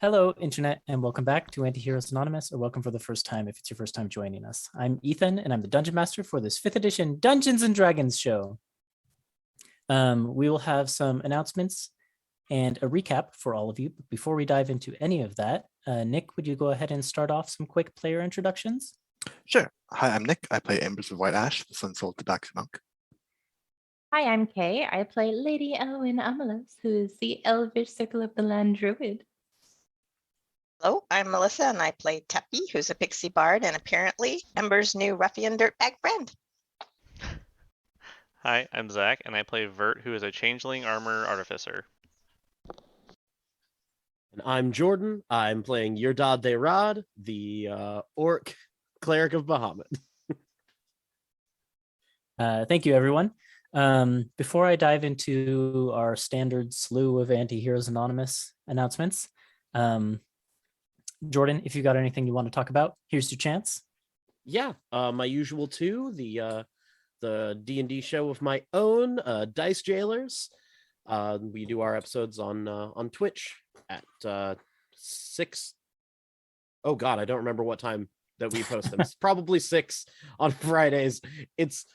Hello, Internet, and welcome back to Antiheroes Anonymous, or welcome for the first time if it's your first time joining us. I'm Ethan, and I'm the Dungeon Master for this 5th edition Dungeons and Dragons show. We will have some announcements and a recap for all of you. But before we dive into any of that, Nick, would you go ahead and start off some quick player introductions? Sure. Hi, I'm Nick. I play Embers of White Ash, the Sun Soul Tabaxi Monk. Hi, I'm Kay. I play Lady Alen'dal, who is the Elvish Circle of the Land Druid. Hello, I'm Melissa, and I play Teppy, who's a pixie bard and apparently Ember's new ruffian dirtbag friend. Hi, I'm Zach, and I play Vert, who is a changeling armor artificer. And I'm Jordan. I'm playing Yerdad Deyrad, the orc cleric of Bahamut. Thank you, everyone. Before I dive into our standard slew of Antiheroes Anonymous announcements, Jordan, if you got anything you want to talk about, here's your chance. Yeah, my usual two, the D&D show of my own, Dice Jailers. We do our episodes on Twitch at 6. Oh God, I don't remember what time that we post them. It's probably 6 on Fridays. It's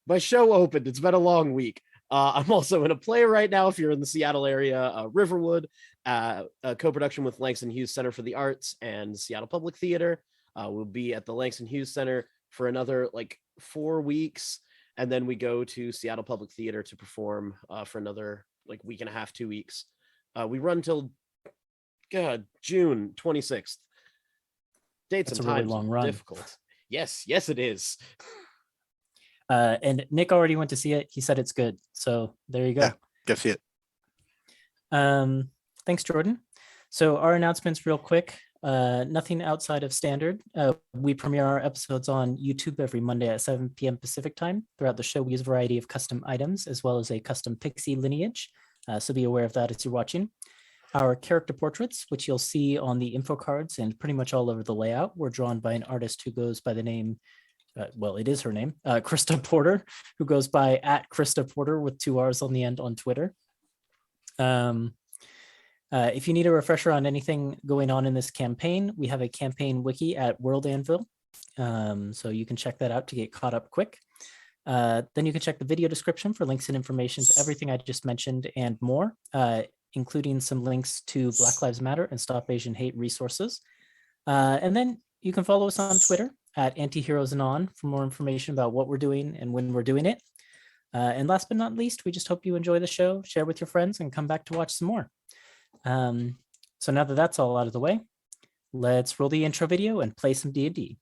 my show opened. It's been a long week. I'm also in a play right now if you're in the Seattle area, Riverwood, a co-production with Langston Hughes Center for the Arts and Seattle Public Theater. We'll be at the Langston Hughes Center for another 4 weeks, and then we go to Seattle Public Theater to perform for another week and a half, 2 weeks. We run till June 26th. Dates That's and a really times long are run. difficult. Yes, it is. And Nick already went to see it. He said it's good. So there you go. Yeah, go see it. Thanks, Jordan. So our announcements real quick. Nothing outside of standard. We premiere our episodes on YouTube every Monday at 7 p.m. Pacific time. Throughout the show, we use a variety of custom items as well as a custom pixie lineage. So be aware of that as you're watching. Our character portraits, which you'll see on the info cards and pretty much all over the layout, were drawn by an artist who goes by the name, it is her name, Krista Porter, who goes by @KristaPorter with 2 R's on the end on Twitter. If you need a refresher on anything going on in this campaign, we have a campaign wiki at World Anvil. So you can check that out to get caught up quick. Then you can check the video description for links and information to everything I just mentioned and more, including some links to Black Lives Matter and Stop Asian Hate resources. And then you can follow us on Twitter at Antiheroes Anon for more information about what we're doing and when we're doing it. And last but not least, we just hope you enjoy the show, share with your friends, and come back to watch some more. So now that that's all out of the way, let's roll the intro video and play some D&D.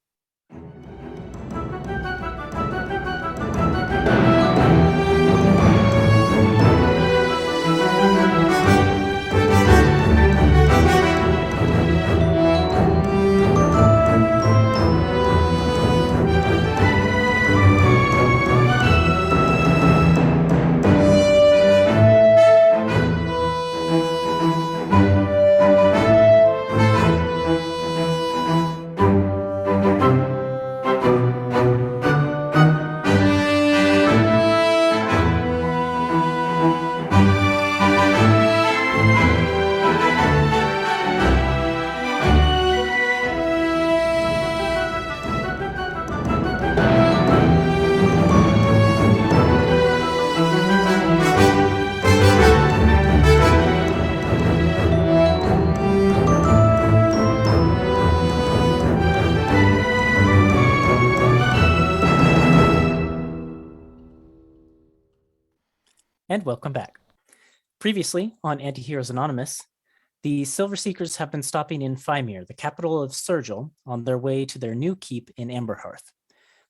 And welcome back. Previously on Antiheroes Anonymous, the Silver Seekers have been stopping in Fymyr, the capital of Sergil, on their way to their new keep in Amberhearth.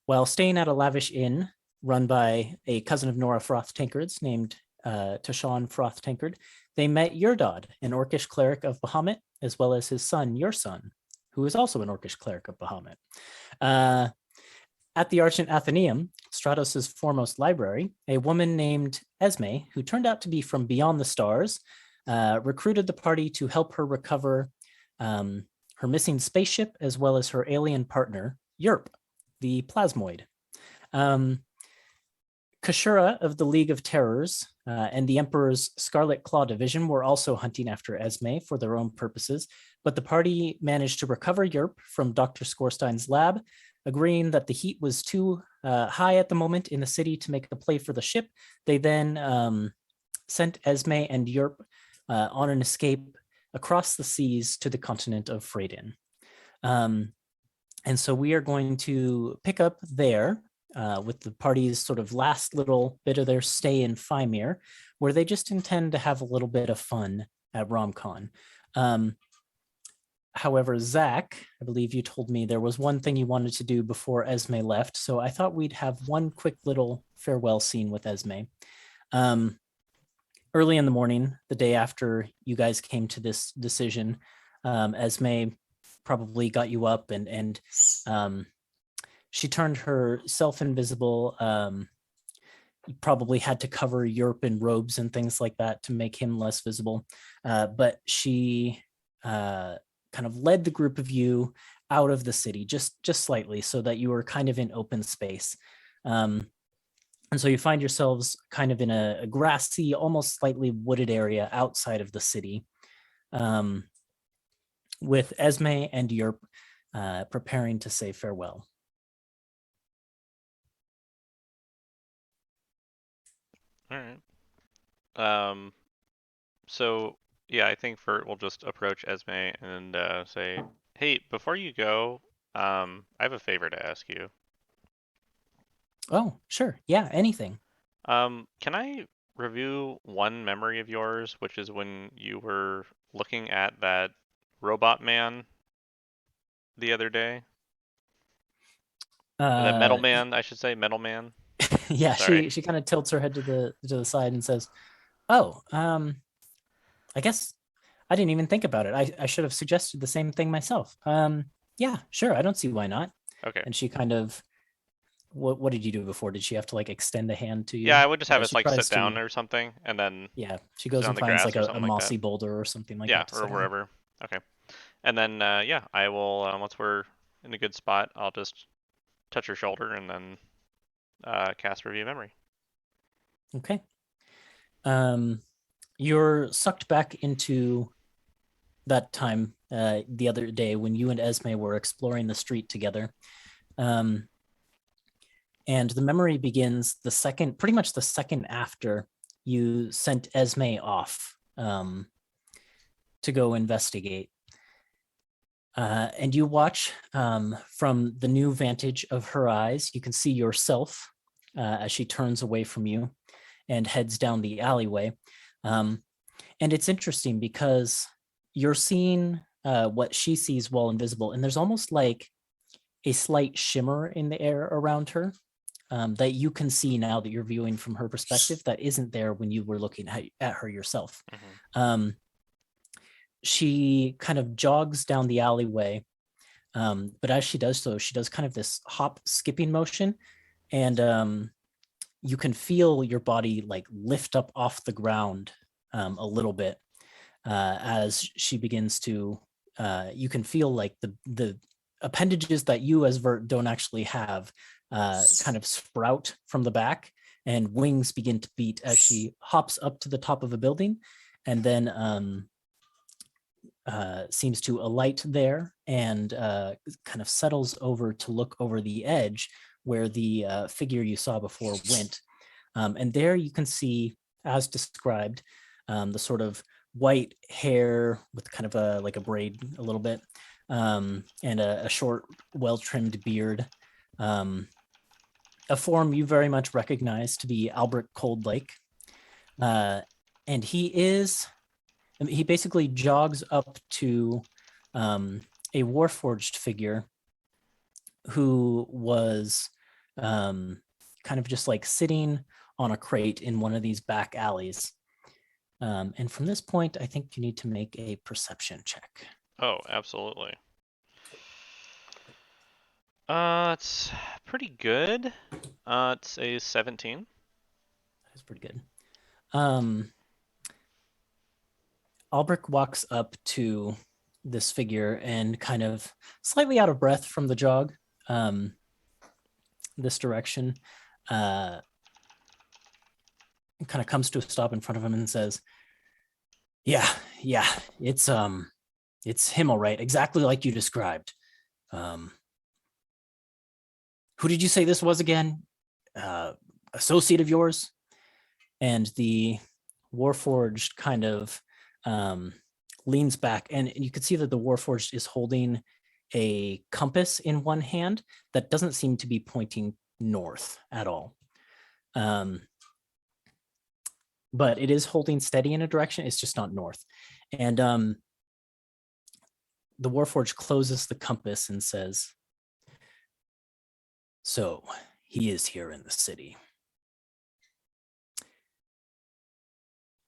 While staying at a lavish inn run by a cousin of Nora Froth Tankard's named Tashawn Froth Tankard, they met Yerdad, an orcish cleric of Bahamut, as well as his son, your son, who is also an orcish cleric of Bahamut. At the Argent Athenaeum, Stratos' foremost library, a woman named Esme, who turned out to be from beyond the stars, recruited the party to help her recover her missing spaceship as well as her alien partner, Yerp, the plasmoid. Kashura of the League of Terrors and the Emperor's Scarlet Claw Division were also hunting after Esme for their own purposes, but the party managed to recover Yerp from Dr. Skorstein's lab, agreeing that the heat was too high at the moment in the city to make a play for the ship. They then sent Esme and Yerp on an escape across the seas to the continent of Freydin. And so we are going to pick up there with the party's sort of last little bit of their stay in Fymyr, where they just intend to have a little bit of fun at Rom Con. However, Zach, I believe you told me there was one thing you wanted to do before Esme left, so I thought we'd have one quick little farewell scene with Esme. Early in the morning, the day after you guys came to this decision, Esme probably got you up and she turned herself invisible. You probably had to cover Yerp in robes and things like that to make him less visible. But she kind of led the group of you out of the city just slightly so that you were kind of in open space. And so you find yourselves kind of in a grassy, almost slightly wooded area outside of the city, with Esme and Yerp preparing to say farewell. All right. So yeah, I think Vert will just approach Esme and say, "Hey, before you go, I have a favor to ask you. Oh, sure. Yeah, anything. Can I review one memory of yours, which is when you were looking at that robot man the other day? That metal man, I should say, metal man. Yeah, Sorry. she kind of tilts her head to the side and says, "Oh, I guess I didn't even think about it. I should have suggested the same thing myself. Yeah, sure. I don't see why not." Okay. And she kind of, what did you do before? Did she have to like extend a hand to you? Yeah, I would just have us She like sit tries down to- or something, and then Yeah, she sit goes on and the finds grass like or a something like mossy that. boulder or something like Yeah, that. To or sit on. wherever. Okay. And then yeah, I will once we're in a good spot, I'll just touch her shoulder and then cast Review Memory. Okay. You're sucked back into that time the other day when you and Esme were exploring the street together. And the memory begins pretty much the second after you sent Esme off to go investigate. And you watch from the new vantage of her eyes. You can see yourself as she turns away from you and heads down the alleyway. And it's interesting because you're seeing what she sees while invisible, and there's almost like a slight shimmer in the air around her that you can see now that you're viewing from her perspective that isn't there when you were looking at her yourself. Mm-hmm. She kind of jogs down the alleyway, but as she does so, she does kind of this hop skipping motion, and you can feel your body like lift up off the ground a little bit as she begins to, you can feel like the appendages that you as Vert don't actually have kind of sprout from the back, and wings begin to beat as she hops up to the top of a building and then seems to alight there and kind of settles over to look over the edge where the figure you saw before went. And there you can see, as described, the sort of white hair with kind of like a braid a little bit, and a short, well-trimmed beard. A form you very much recognize to be Albert Coldlake. And he basically jogs up to a Warforged figure who was kind of just like sitting on a crate in one of these back alleys. And from this point, I think you need to make a perception check. Oh, absolutely. It's pretty good. It's a 17. That's pretty good. Albrecht walks up to this figure and kind of slightly out of breath from the jog, this direction, kind of comes to a stop in front of him and says, yeah, it's him, all right, exactly like you described. Who did you say this was again? Associate of yours? And the Warforged kind of leans back, and you can see that the Warforged is holding a compass in one hand that doesn't seem to be pointing north at all. But it is holding steady in a direction. It's just not north. And the Warforged closes the compass and says, so he is here in the city.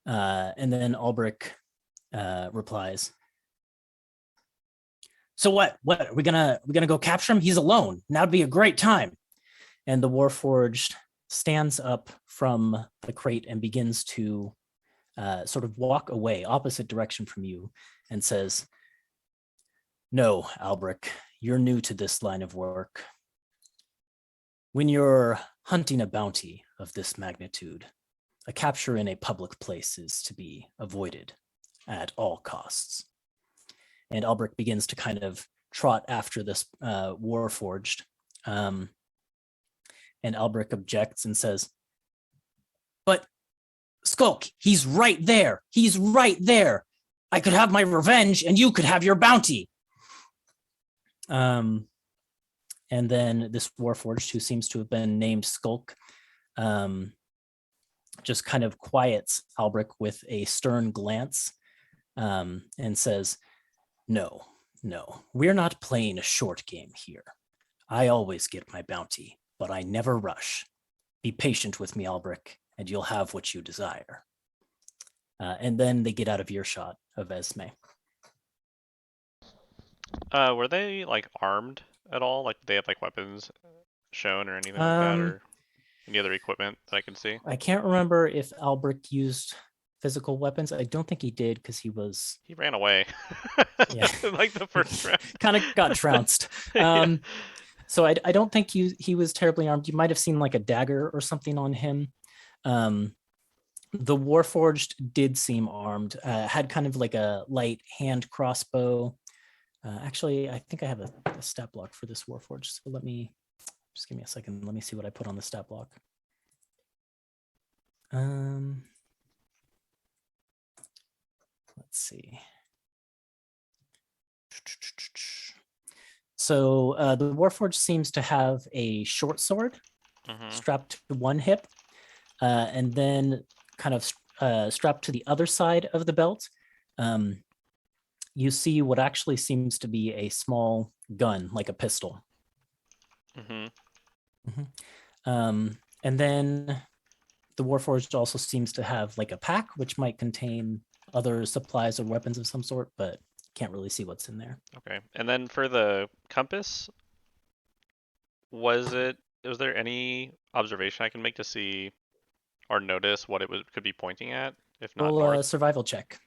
And then Albrecht replies, so what are we gonna go capture him? He's alone. Now'd be a great time. And the Warforged stands up from the crate and begins to sort of walk away opposite direction from you and says, no, Albrecht, you're new to this line of work. When you're hunting a bounty of this magnitude, a capture in a public place is to be avoided at all costs. And Albrecht begins to kind of trot after this Warforged. And Albrecht objects and says, but Skulk, he's right there. He's right there. I could have my revenge and you could have your bounty. And then this Warforged, who seems to have been named Skulk, just kind of quiets Albrecht with a stern glance and says, no, we're not playing a short game here. I always get my bounty, but I never rush. Be patient with me, Albrecht, and you'll have what you desire. And then they get out of earshot of Esme. Were they like armed at all? Like, did they have like weapons shown or anything like that, or any other equipment that I can see? I can't remember if Albrecht used physical weapons. I don't think he did because he ran away. Yeah. Like the first round. kind of got trounced. Yeah. So I don't think he was terribly armed. You might have seen like a dagger or something on him. The Warforged did seem armed, had kind of like a light hand crossbow. Actually, I think I have a stat block for this Warforged. So let me, just give me a second. Let me see what I put on the stat block. Let's see. So the Warforged seems to have a short sword strapped to one hip, and then kind of strapped to the other side of the belt. You see what actually seems to be a small gun, like a pistol. And then the Warforged also seems to have like a pack, which might contain other supplies or weapons of some sort, but can't really see what's in there. Okay. And then for the compass, was there any observation I can make to see or notice what it could be pointing at? If not Roll north? a survival check.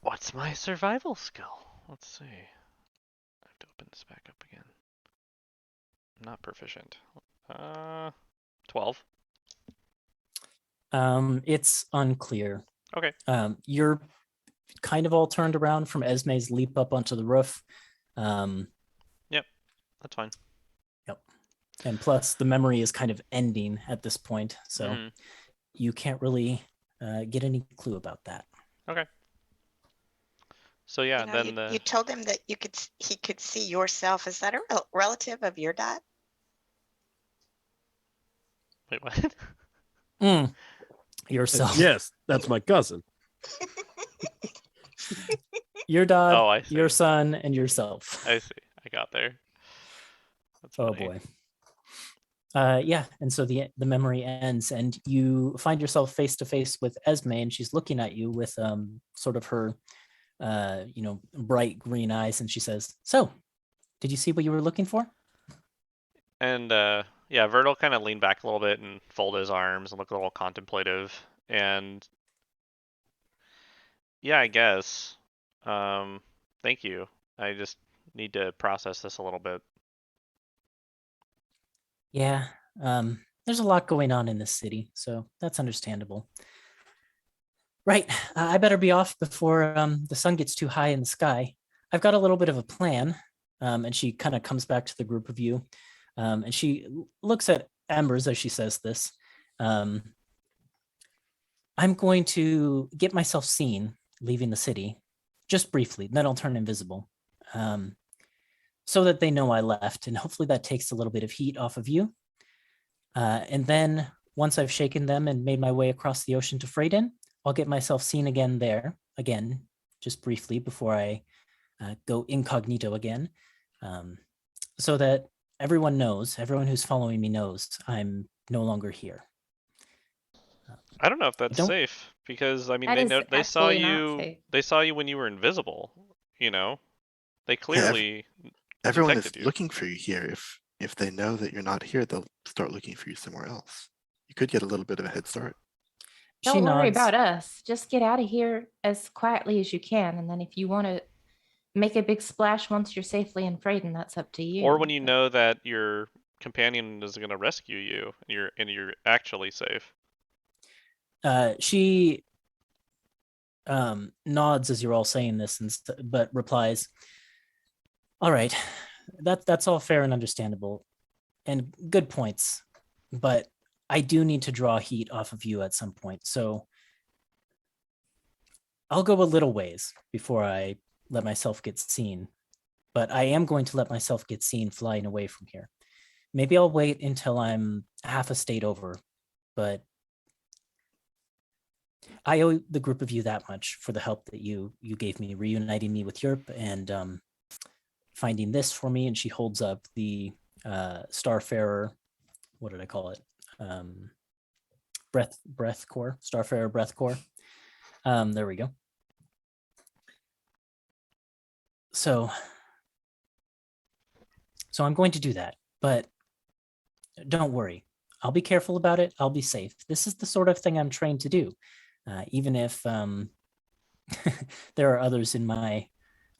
What's my survival skill? Let's see. I have to open this back up again. I'm not proficient. 12. It's unclear. Okay. You're kind of all turned around from Esme's leap up onto the roof. Yep, that's fine. Yep. And plus the memory is kind of ending at this point, so you can't really get any clue about that. Okay. So yeah, You know, then you told him that he could see yourself. Is that a relative of your dad? wait, what? Yourself. Yes, that's my cousin. Your dad, Oh, I see. your son, and yourself. I see. I got there. That's Oh funny. boy. Yeah, and so the memory ends, and you find yourself face to face with Esme, and she's looking at you with sort of her bright green eyes, and she says, "So, did you see what you were looking for?" And yeah, Vert will kind of lean back a little bit and fold his arms and look a little contemplative. And yeah, I guess. Thank you. I just need to process this a little bit. Yeah, there's a lot going on in this city, so that's understandable. Right, I better be off before the sun gets too high in the sky. I've got a little bit of a plan, and she kind of comes back to the group of you, and she looks at Embers as she says this. I'm going to get myself seen leaving the city, just briefly, then I'll turn invisible, so that they know I left, and hopefully that takes a little bit of heat off of you. And then once I've shaken them and made my way across the ocean to Freydin, I'll get myself seen again there, again, just briefly before I go incognito again, so that everyone knows, everyone who's following me knows I'm no longer here. I don't know if that's don't- safe because I mean That they is know they saw absolutely not you safe. they saw you when you were invisible, you know. They clearly Everyone is detected you. looking for you here. If they know that you're not here, they'll start looking for you somewhere else. You could get a little bit of a head start. She Don't worry nods. about us. Just get out of here as quietly as you can. And then if you want to make a big splash once you're safely in Freydin, that's up to you. Or when you But know that your companion is going to rescue you and you're actually safe. She nods as you're all saying this, but replies, "All right, that's all fair and understandable, and good points. But I do need to draw heat off of you at some point, so I'll go a little ways before I let myself get seen. But I am going to let myself get seen flying away from here. Maybe I'll wait until I'm half a state over, but I owe the group of you that much for the help that you gave me, reuniting me with Yerp and finding this for me." And she holds up the Starfarer, what did I call it? Breath core, Starfarer breath core. There we go. So I'm going to do that, but don't worry. I'll be careful about it. I'll be safe. This is the sort of thing I'm trained to do, even if there are others in my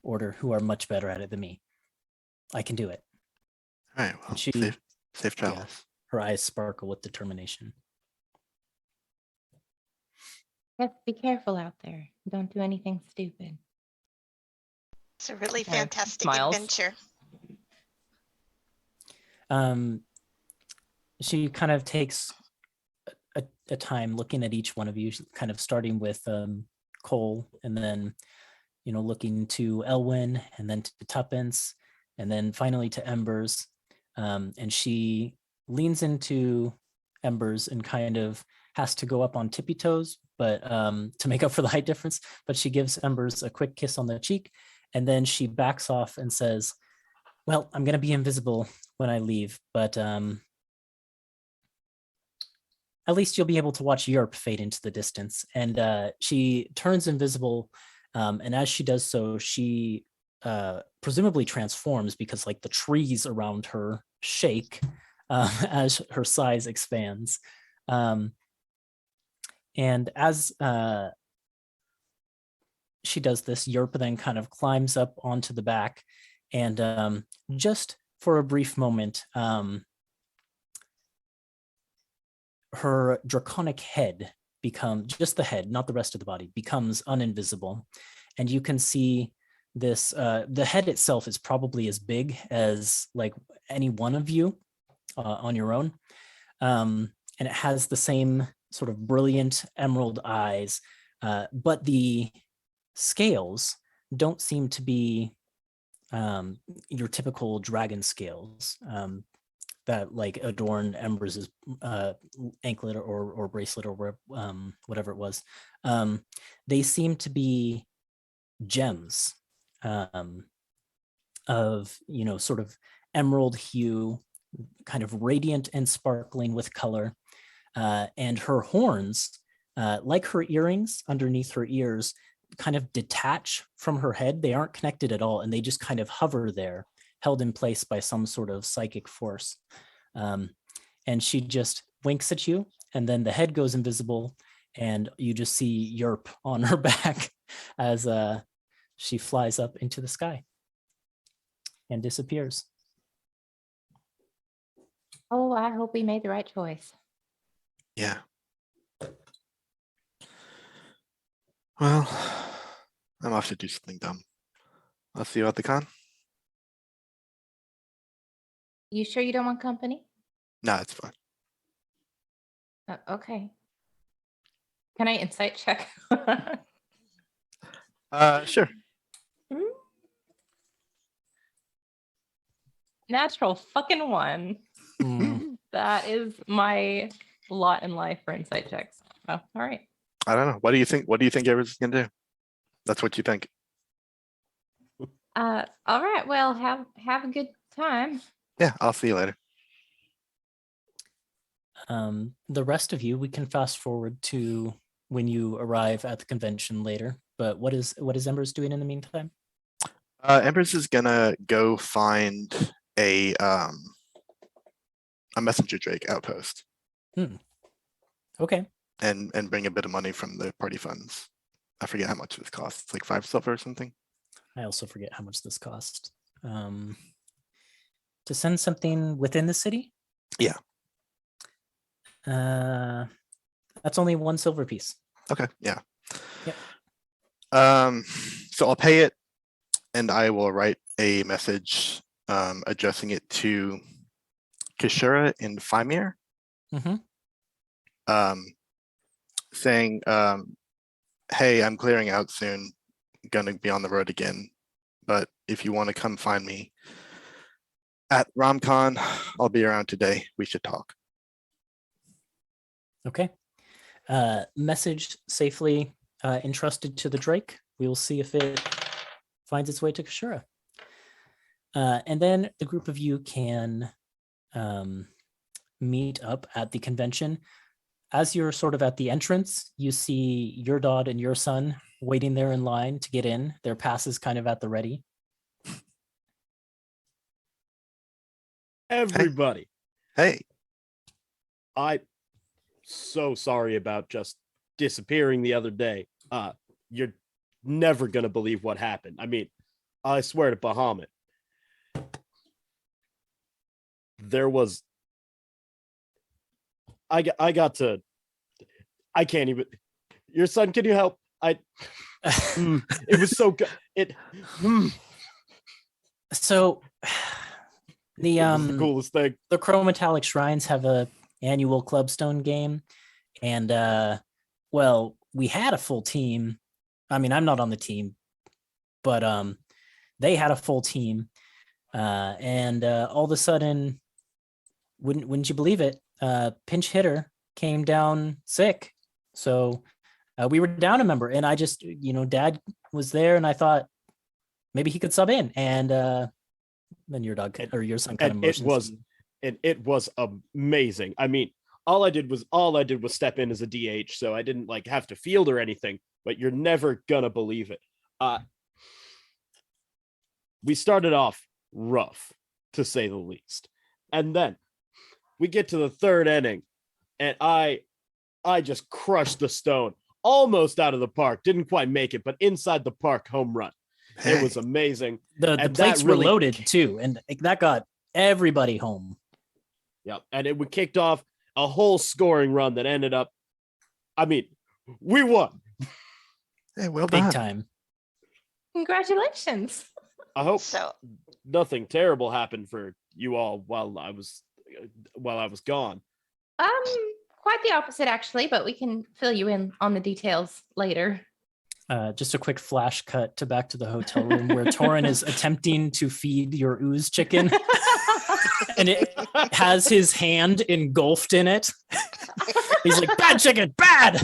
order who are much better at it than me. I can do it. All right, well, she- safe travels. Her eyes sparkle with determination. just be careful out there. Don't do anything stupid. It's a really Kind of fantastic smiles. adventure. She kind of takes a time looking at each one of you, kind of starting with Cole, and then looking to Elwyn, and then to Tuppence, and then finally to Embers. And she leans into Embers and kind of has to go up on tippy toes, but to make up for the height difference. But she gives Embers a quick kiss on the cheek, and then she backs off and says, "Well, I'm going to be invisible when I leave, but at least you'll be able to watch Europe fade into the distance." And she turns invisible, and as she does so, she presumably transforms, because like the trees around her shake as her size expands. And as she does this, Yerp then kind of climbs up onto the back, and just for a brief moment, her draconic head just the head, not the rest of the body, becomes uninvisible. And you can see this, the head itself is probably as big as like any one of you on your own. And it has the same sort of brilliant emerald eyes, but the scales don't seem to be your typical dragon scales that like adorn Embers' anklet or bracelet or whatever it was. They seem to be gems of sort of emerald hue, kind of radiant and sparkling with color. And her horns, like her earrings underneath her ears, kind of detach from her head. They aren't connected at all, and they just kind of hover there, held in place by some sort of psychic force. And she just winks at you, and then the head goes invisible, and you just see Yerp on her back as she flies up into the sky and disappears. Oh, I hope we made the right choice. Yeah. Well, I'm off to do something dumb. I'll see you at the con. You sure you don't want company? No, it's fine. Okay. Can I insight check? Sure. Natural fucking one. Hmm. That is my lot in life for insight checks. Oh, all right. I don't know. What do you think? What do you think Everett's gonna do? That's what you think. All right. Well, have a good time. Yeah, I'll see you later. The rest of you, we can fast forward to when you arrive at the convention later. But what is Embers doing in the meantime? Embers is gonna go find a messenger drake outpost Okay. and bring a bit of money from the party funds. I forget how much this costs. It's like 5 silver or something. I also forget how much this cost. To send something within the city? Yeah. That's only 1 silver piece. Okay, yeah. Yep. So I'll pay it and I will write a message addressing it to Kishura in Fymyr. Mm-hmm. Saying, hey, I'm clearing out soon, gonna be on the road again, but if you want to come find me at Rom Con, I'll be around today. We should talk. Okay. Message safely entrusted to the Drake. We will see if it finds its way to Kashura. And then the group of you can meet up at the convention. As you're sort of at the entrance, you see your dad and your son waiting there in line to get in. Their pass is kind of at the ready. Everybody, Hey, I so sorry about just disappearing the other day. You're never gonna believe what happened. I mean, I swear to Bahamut. There was I got to I can't even your son, can you help? It was so good. So the It was the coolest thing. the Chrometallic Shrines have a annual Clubstone game, and well, we had a full team. I mean, I'm not on the team, but they had a full team, and all of a sudden, wouldn't you believe it? Pinch hitter came down sick, so we were down a member, and I just, Dad was there, and I thought maybe he could sub in, and then your dog or your son kind of motions. It was amazing. I mean, all I did was step in as a DH, so I didn't like have to field or anything, but you're never gonna believe it. We started off rough, to say the least. And then we get to the 3rd inning, and I just crushed the stone almost out of the park. Didn't quite make it, but inside the park, home run. hey. It was amazing. The and plates that were really loaded too, and that got everybody home. Yep. And we kicked off a whole scoring run that ended up, I mean, we won. Hey, well Big done. time. Congratulations. I hope So nothing terrible happened for you all while I was gone. Quite the opposite actually, but we can fill you in on the details later. Just a quick flash cut to back to the hotel room where Torin is attempting to feed your ooze chicken, and it has his hand engulfed in it. He's like, "Bad chicken, bad."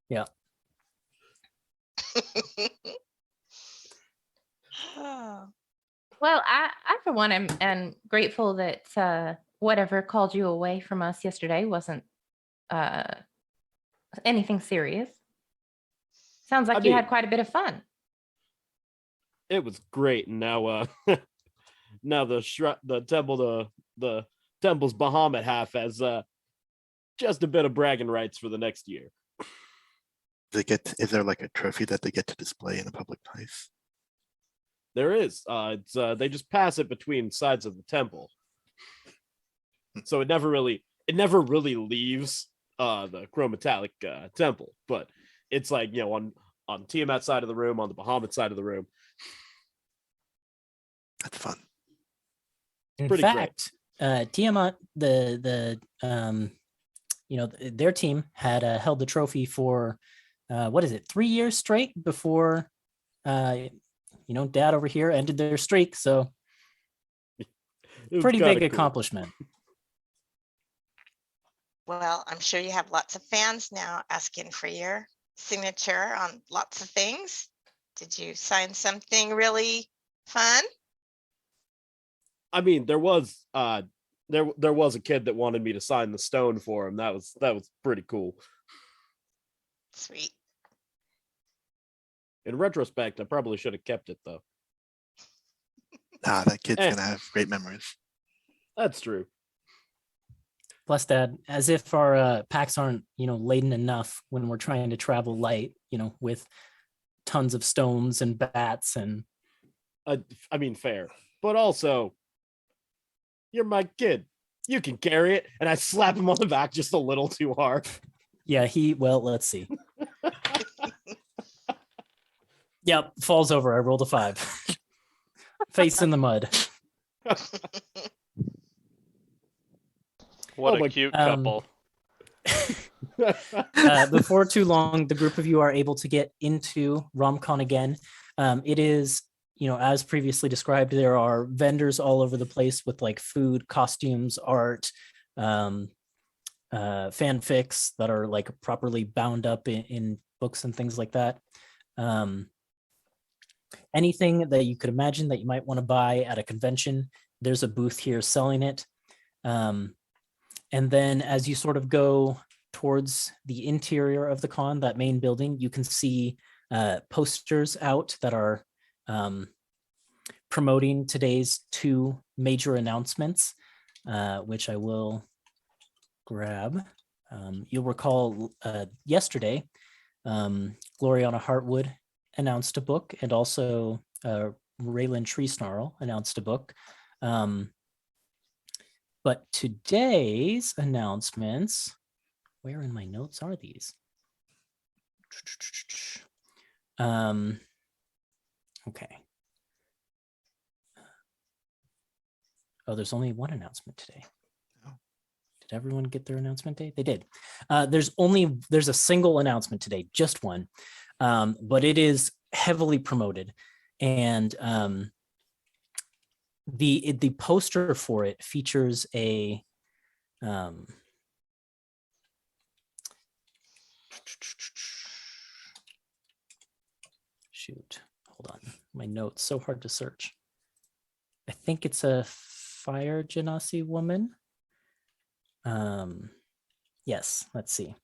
Yeah. oh, Well, I for one am grateful that whatever called you away from us yesterday wasn't anything serious. Sounds like I you mean, had quite a bit of fun. It was great. And now now the temple's Bahamut half has just a bit of bragging rights for the next year. Is there like a trophy that they get to display in a public place? There is. They just pass it between sides of the temple. So it never really leaves the chrometallic temple, but it's like, you know, on Tiamat's side of the room, on the Bahamut side of the room. That's fun. In Pretty fact, Tiamat, their team had held the trophy for 3 years straight before Dad over here ended their streak. So It was pretty kinda big cool. accomplishment. Well, I'm sure you have lots of fans now asking for your signature on lots of things. Did you sign something really fun? I mean, there was a kid that wanted me to sign the stone for him. That was pretty cool. Sweet. In retrospect, I probably should have kept it though. That kid's Eh. gonna have great memories. That's true. Plus, Dad, as if our packs aren't laden enough when we're trying to travel light, with tons of stones and bats and. I mean, fair, but also, you're my kid. You can carry it, and I slap him on the back just a little too hard. Yeah, let's see. Yep, falls over. I rolled a 5. Face in the mud. What Oh my- a cute couple. Before too long, the group of you are able to get into Rom Con again. It is, as previously described, there are vendors all over the place with like food, costumes, art, fanfics that are like properly bound up in books and things like that. Anything that you could imagine that you might want to buy at a convention, there's a booth here selling it. And then as you sort of go towards the interior of the con, that main building, you can see posters out that are promoting today's 2 major announcements, which I will grab. You'll recall yesterday, Gloriana Hartwood announced a book, and also Raylan Treesnarl announced a book. But today's announcements, where in my notes are these? Okay. Oh, there's only one announcement today. Did everyone get their announcement day? They did. There's a single announcement today, just one, but it is heavily promoted, and the poster for it features a shoot, hold on, my notes so hard to search. I think it's a Fire Genasi woman. Yes, let's see.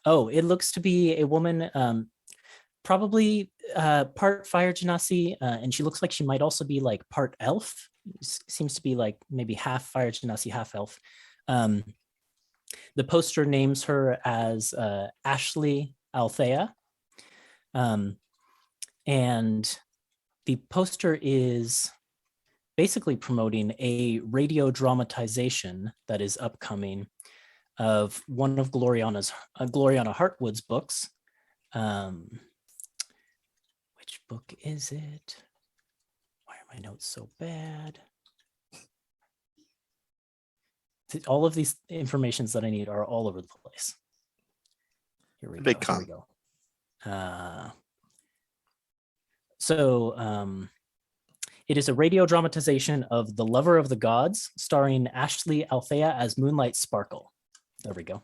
Oh, it looks to be a woman, probably part Fire Genasi, and she looks like she might also be like part elf. Seems to be like maybe half Fire Genasi, half elf. The poster names her as Ashley Althea. And the poster is basically promoting a radio dramatization that is upcoming of one of Gloriana Hartwood's books. Which book is it? Why are my notes so bad? All of these informations that I need are all over the place. Here we Big go. Here we go. It is a radio dramatization of The Lover of the Gods, starring Ashley Althea as Moonlight Sparkle. There we go.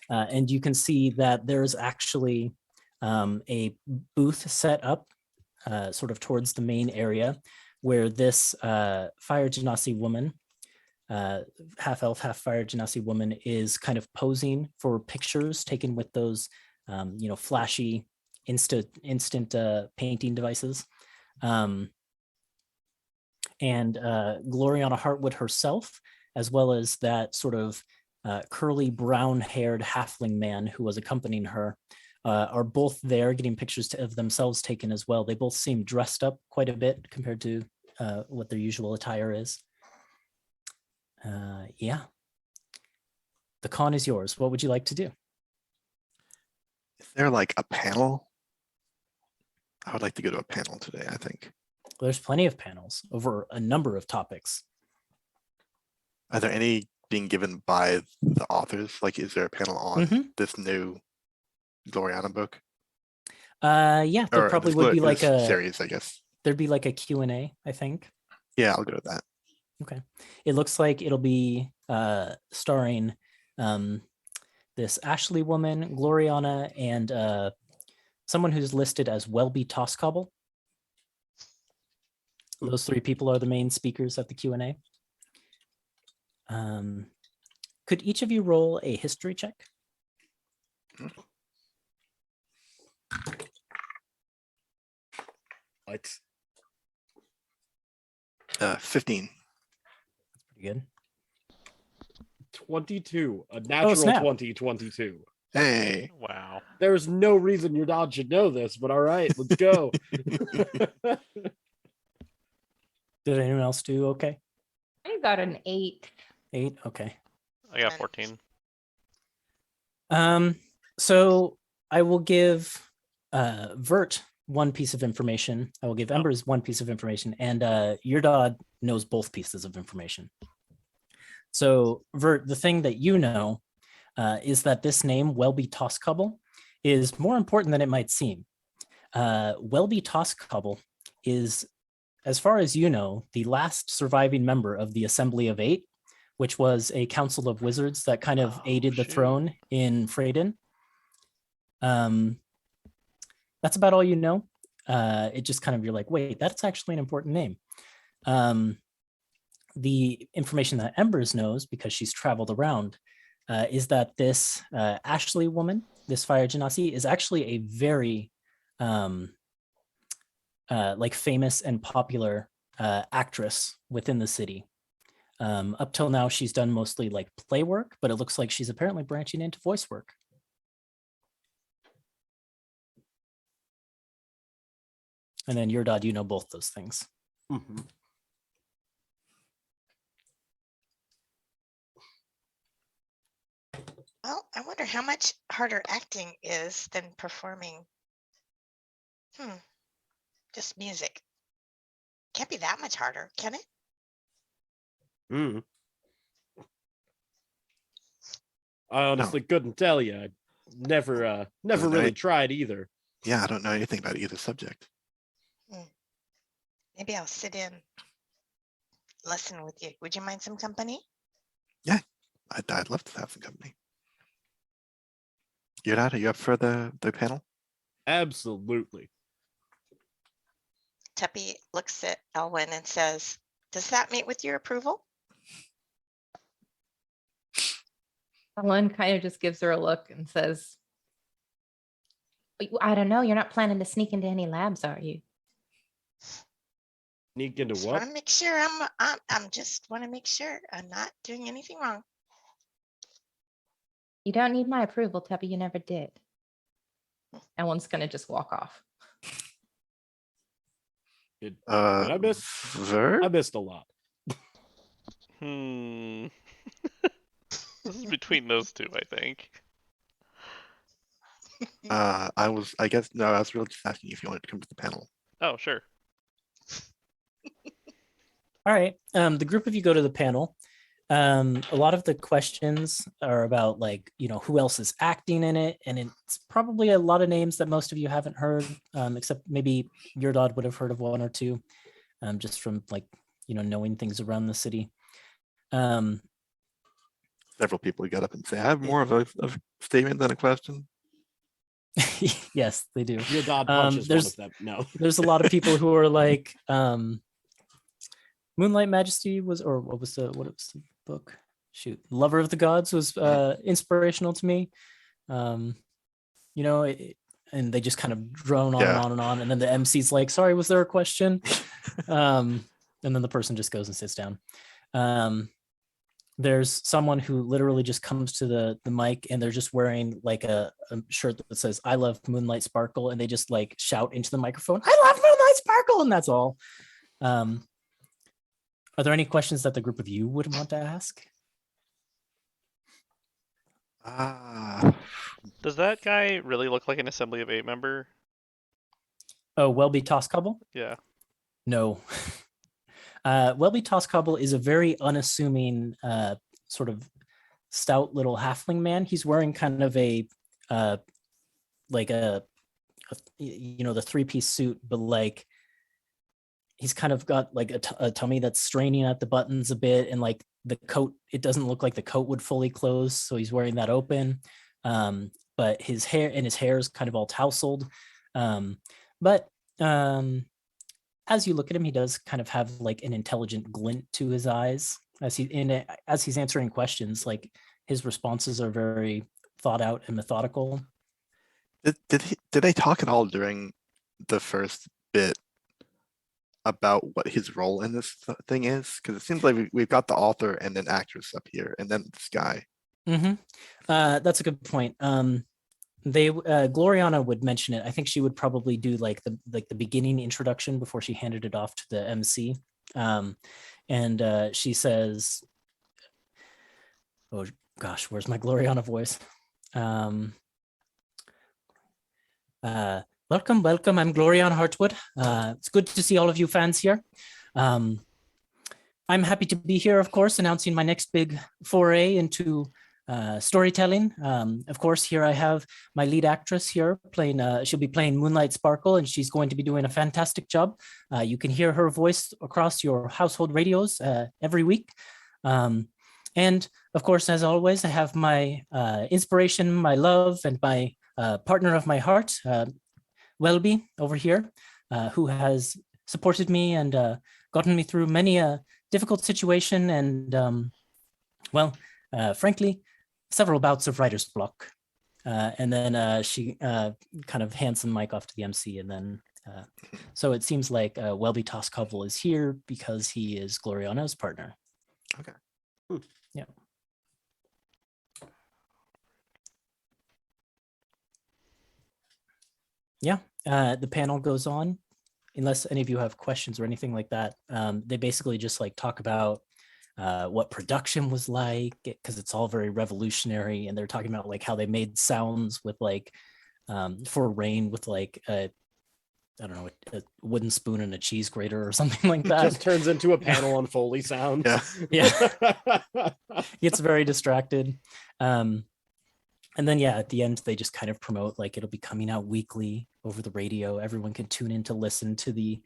And you can see that there's actually a booth set up sort of towards the main area where this Fire Genasi woman, half elf, half Fire Genasi woman, is kind of posing for pictures taken with those, flashy instant painting devices. And Gloriana Hartwood herself, as well as that sort of curly brown-haired halfling man who was accompanying her, are both there getting pictures of themselves taken as well. They both seem dressed up quite a bit compared to what their usual attire is. Yeah. The con is yours. What would you like to do? Is there like a panel? I would like to go to a panel today, I think. There's plenty of panels over a number of topics. Are there any being given by the authors? Like, is there a panel on Mhm. this new Gloriana book? Yeah, there Or probably this would be like a series, I guess. there'd be like a Q&A, I think. Yeah, I'll go with that. Okay. It looks like it'll be starring this Ashley woman, Gloriana, and someone who's listed as Welby Toscobble. Those three people are the main speakers at the Q&A. Could each of you roll a history check? What? 15. Pretty good. 22. A natural snap. 2022. Hey, Wow. There's no reason your dad should know this, but all right, let's go. Did anyone else do okay? I got an 8. 8? Okay. I got And- 14. So I will give Vert one piece of information. I will give Embers one piece of information, and your dad knows both pieces of information. So Vert, the thing that you know is that this name, Welby Toscobble, is more important than it might seem. Welby Toscobble is, as far as you know, the last surviving member of the Assembly of Eight, which was a council of wizards that kind of Oh, aided the shoot. throne in Freydin. That's about all you know. It just kind of, you're like, wait, that's actually an important name. The information that Embers knows, because she's traveled around, is that this Ashley woman, this Fire Genasi, is actually a very like famous and popular actress within the city. Up till now, she's done mostly like play work, but it looks like she's apparently branching into voice work. And then your dad, you know both those things. Mhm. Well, I wonder how much harder acting is than performing. Just music. Can't be that much harder, can it? Mm. I honestly couldn't tell you. I never Well, really I- tried either. Yeah, I don't know anything about either subject. Maybe I'll sit in, listen with you. Would you mind some company? I'd love to have some company. You're not? Are you up for the panel? Absolutely. Tuppy looks at Elwyn and says, does that meet with your approval? Ellen kind of just gives her a look and says, I don't know. You're not planning to sneak into any labs, are you? Sneak into Just what? want to make sure I'm just want to make sure I'm not doing anything wrong. You don't need my approval, Tuppy. You never did. Ellen's going to just walk off. Did Uh, I miss? Vert? I missed a lot. Hmm. This is between those two, I think. I was really just asking if you wanted to come to the panel. Oh, sure. All right. The group of you go to the panel. A lot of the questions are about, like, you know, who else is acting in it, and it's probably a lot of names that most of you haven't heard, except maybe your dad would have heard of one or two, just from, like, you know, knowing things around the city. Several people get up and say, I have more of a statement than a question. Yes, they do. Your dad punches one there's- of them. No. There's a lot of people who are like, Moonlight Majesty was, or what was the book? Shoot, Lover of the Gods was inspirational to me. You know, and they just kind of drone on and Yeah. on and on, and then the MC's like, "Sorry, was there a question?" And then the person just goes and sits down. There's someone who literally just comes to the mic, and they're just wearing like a shirt that says "I love Moonlight Sparkle," and they just like shout into the microphone, "I love Moonlight Sparkle," and that's all. Are there any questions that the group of you would want to ask? Does that guy really look like an Assembly of 8 member? Oh, Welby Toscobble? Yeah. No. Welby Toscobble is a very unassuming, sort of stout little halfling man. He's wearing kind of a like a the three-piece suit, but like he's kind of got like a tummy that's straining at the buttons a bit, and like the coat, it doesn't look like the coat would fully close, so he's wearing that open. But his hair is kind of all tousled. But as you look at him, he does kind of have like an intelligent glint to his eyes as he's answering questions. Like his responses are very thought out and methodical. Did they talk at all during the first bit about what his role in this thing is? Because it seems like we've got the author and an actress up here, and then this guy. That's a good point. Gloriana would mention it. I think she would probably do like the beginning introduction before she handed it off to the MC. And she says, "Oh gosh, where's my Gloriana voice?" Welcome. I'm Gloriana Hartwood. It's good to see all of you fans here. I'm happy to be here, of course, announcing my next big foray into storytelling. Of course, here I have my lead actress here playing, she'll be playing Moonlight Sparkle, and she's going to be doing a fantastic job. You can hear her voice across your household radios every week. And of course, as always, I have my inspiration, my love, and my partner of my heart, Welby over here, who has supported me and gotten me through many a difficult situation and, frankly, several bouts of writer's block. And then she kind of hands the mic off to the MC, and then so it seems like Welby Toscobble is here because he is Gloriana's partner. Okay. Yeah. Yeah, the panel goes on. Unless any of you have questions or anything like that, they basically just like talk about what production was like, because it's all very revolutionary, and they're talking about like how they made sounds with like for rain with like a wooden spoon and a cheese grater or something like that. Just turns into a panel on Foley sound. Yeah. Gets very distracted. And then, yeah, at the end, they just kind of promote like it'll be coming out weekly over the radio. Everyone can tune in to listen to the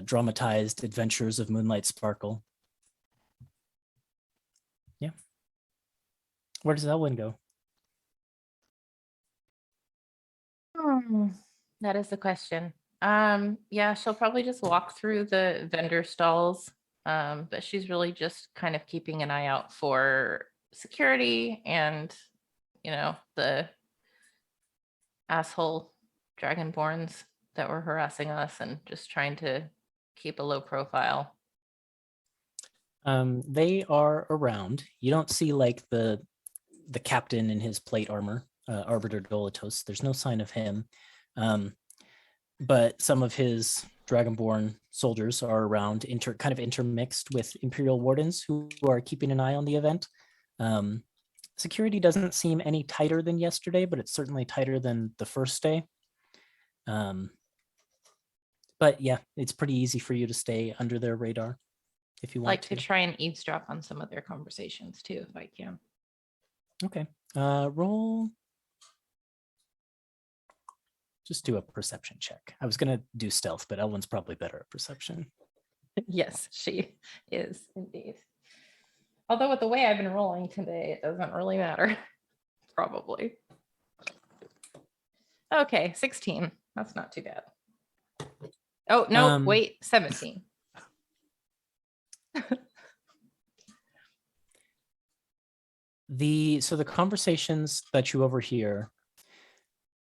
dramatized adventures of Moonlight Sparkle. Yeah. Where does Elwyn go? That is the question. Yeah, she'll probably just walk through the vendor stalls, but she's really just kind of keeping an eye out for security and, the asshole dragonborns that were harassing us, and just trying to keep a low profile. They are around. You don't see like the captain in his plate armor, Arbiter Dolatos. There's no sign of him. But some of his dragonborn soldiers are around, kind of intermixed with Imperial wardens who are keeping an eye on the event. Security doesn't seem any tighter than yesterday, but it's certainly tighter than the first day. But yeah, it's pretty easy for you to stay under their radar if you want Like to try and eavesdrop on some of their conversations too, if I can. Okay. Roll. Just do a perception check. I was gonna do stealth, but Elwyn's probably better at perception. Yes, she is indeed. Although with the way I've been rolling today, it doesn't really matter. Probably. Okay, 16. That's not too bad. Oh, no, wait, 17. So the conversations that you overhear,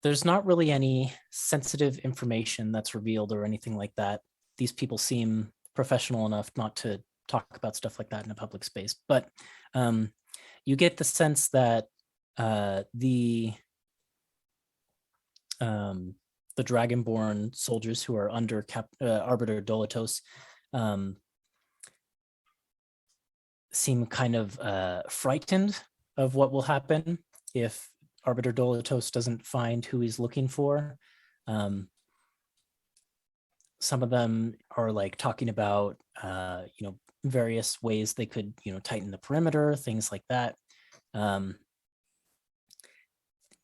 there's not really any sensitive information that's revealed or anything like that. These people seem professional enough not to talk about stuff like that in a public space, but you get the sense that the Dragonborn soldiers who are under Arbiter Dolatos seem kind of frightened of what will happen if Arbiter Dolatos doesn't find who he's looking for. Some of them are like talking about, various ways they could, tighten the perimeter, things like that.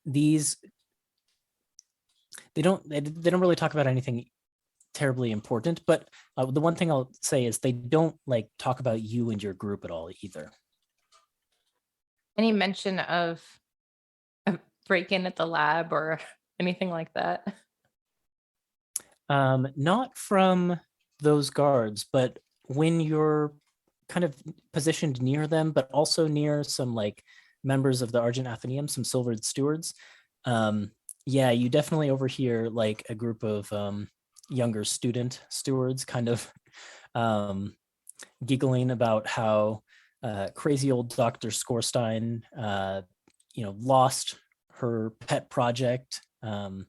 These they don't really talk about anything terribly important, but the one thing I'll say is they don't like talk about you and your group at all either. Any mention of a break-in at the lab or anything like that? Not from those guards, but when you're kind of positioned near them, but also near some like members of the Argent Athenaeum, some silvered stewards. Yeah, you definitely overhear like a group of younger student stewards kind of giggling about how crazy old Dr. Skorstein, lost her pet project, and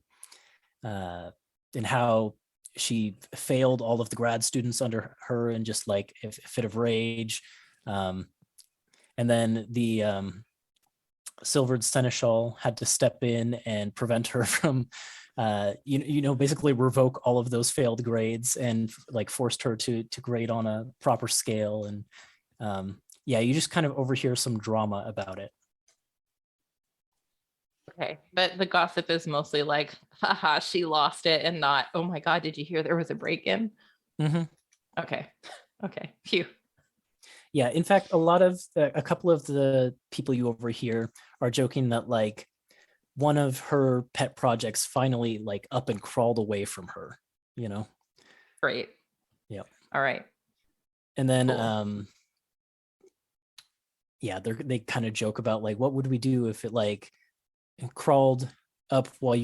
how she failed all of the grad students under her in just like a fit of rage. And then the silvered seneschal had to step in and prevent her from basically revoke all of those failed grades and like forced her to grade on a proper scale. And you just kind of overhear some drama about it. Okay, but the gossip is mostly like, haha, she lost it, and not, oh my God, did you hear there was a break-in? Mm-hmm. Okay, phew. Yeah, in fact, a couple of the people you overhear are joking that like one of her pet projects finally like up and crawled away from her, Great. Yep. All right. And then Cool. they kind of joke about like, what would we do if it like crawled up while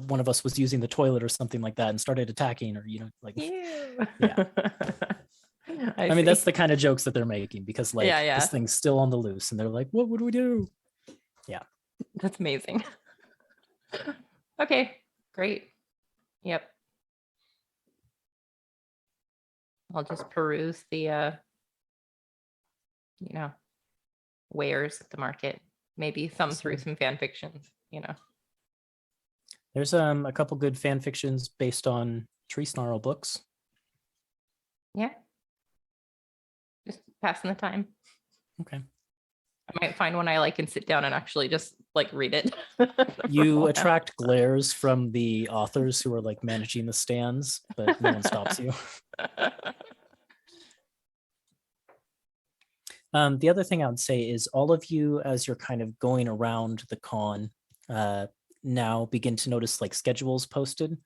one of us was using the toilet or something like that and started attacking, or like yeah. I mean, that's the kind of jokes that they're making because like this thing's still on the loose and they're like, what would we do? Yeah, that's amazing. Okay, great. Yep. I'll just peruse the wares at the market, maybe thumb through some fan fictions. There's a couple good fan fictions based on tree snarl books. Yeah, just passing the time. Okay. I might find one I like and sit down and actually just like read it. You attract glares from the authors who are like managing the stands, but no one stops you. The other thing I would say is all of you, as you're kind of going around the con, now begin to notice like schedules posted.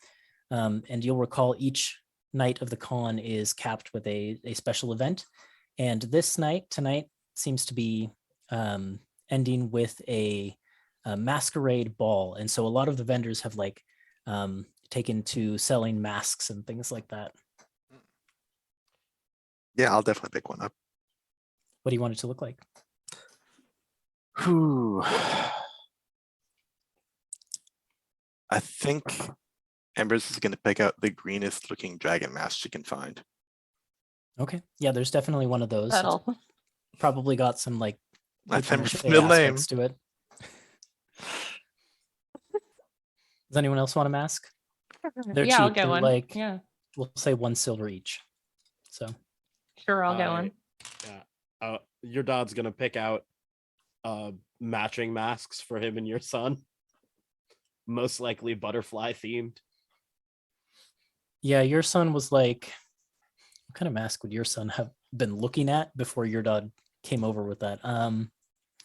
And you'll recall each night of the con is capped with a special event. And tonight seems to be ending with a masquerade ball. And so a lot of the vendors have like taken to selling masks and things like that. Yeah, I'll definitely pick one up. What do you want it to look like? Whew. I think Embers is going to pick out the greenest looking dragon mask she can find. Okay. Yeah, there's definitely one of those. That'll probably got some like That's Embers' papier-mâché middle name. aspects to it. Does anyone else want a mask? They're cheap. I'll get They're one. like, Yeah, we'll say 1 silver each. So sure, I'll get one. Yeah. Your dad's gonna pick out matching masks for him and your son. Most likely butterfly themed. yeah, your son was like, what kind of mask would your son have been looking at before your dad came over with that?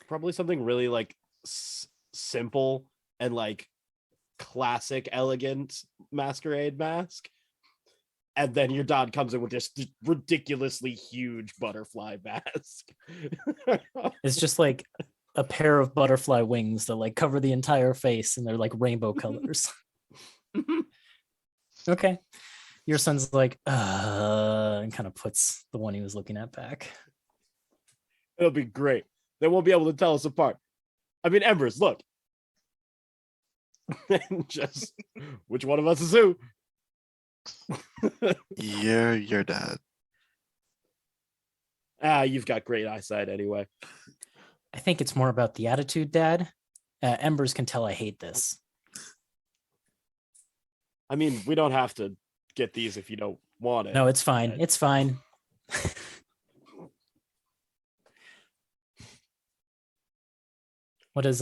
Probably something really like simple and like classic elegant masquerade mask. And then your dad comes in with this ridiculously huge butterfly mask. It's just like a pair of butterfly wings that like cover the entire face and they're like rainbow colors. Okay. Your son's like, and kind of puts the one he was looking at back. It'll be great. They won't be able to tell us apart. I mean, Embers, look. Just which one of us is who? You're your dad. You've got great eyesight anyway. I think it's more about the attitude, Dad. Embers can tell I hate this. I mean, we don't have to get these if you don't want it. No, it's fine. but- It's fine. What's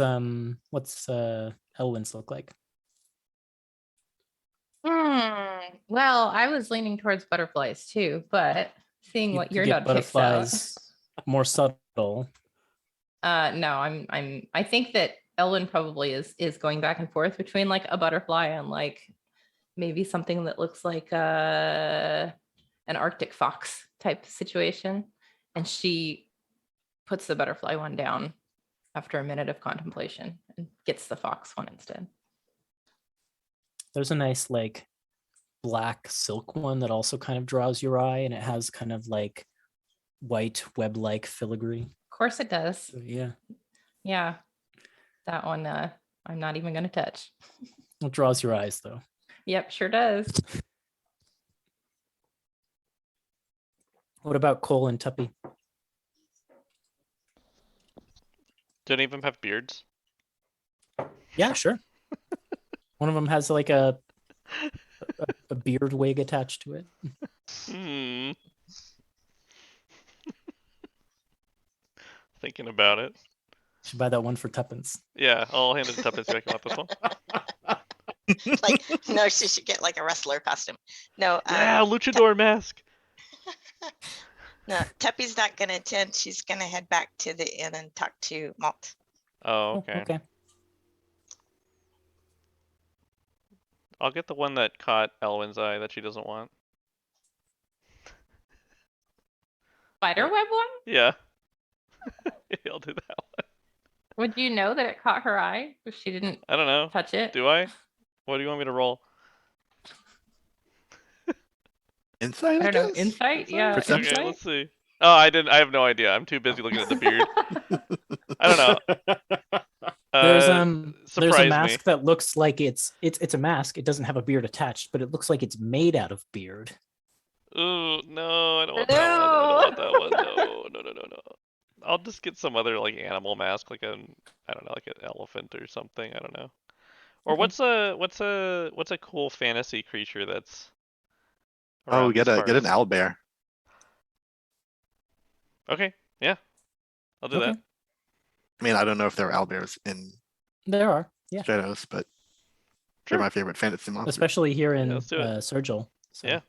Elwyn's look like? Well, I was leaning towards butterflies too, but seeing You what could your get dad picks out. butterflies more subtle. No, I think that Ellen probably is going back and forth between like a butterfly and like maybe something that looks like an Arctic fox type situation. And she puts the butterfly one down after a minute of contemplation and gets the fox one instead. There's a nice like black silk one that also kind of draws your eye, and it has kind of like white web-like filigree. Of course it does. So, yeah, Yeah. That one I'm not even gonna touch. it draws your eyes though. Yep, sure does. What about Cole and Tuppy? Do any of them have beards? Yeah, sure. One of them has like a beard wig attached to it. Hmm. Thinking about it. Should buy that one for tuppence. Yeah, I'll hand it to Tuppence so I can let this one. Like, no, she should get like a wrestler costume. No, Yeah, luchador mask. no, Tuppy's not gonna attend. She's gonna head back to the inn and talk to Malt. Oh, Oh, okay. okay. I'll get the one that caught Elwyn's eye that she doesn't want. Spiderweb one? Yeah. I'll do that one. Would you know that it caught her eye if she didn't I don't know. touch it? Do I? What do you want me to roll? Insight, I I don't know. guess? Insight? Yeah. Perception? Okay, Insight? let's see. Oh, I didn't. I have no idea. I'm too busy looking at the beard. I don't know. There's a surprise mask me. that looks like it's a mask. It doesn't have a beard attached, but it looks like it's made out of beard. Ooh, no, I don't want that one. I don't want that one. No. I'll just get some other like animal mask, like I don't know, like an elephant or something. I don't know. Or Okay. what's a cool fantasy creature that's Oh, around get these an parts? owlbear. Okay, yeah, I'll do Okay. that. I mean, I don't know if there are owlbears in There are, yeah, Stratos, but Sure. they're my favorite fantasy monster. especially here in let's do it. Sergil. So. Yeah.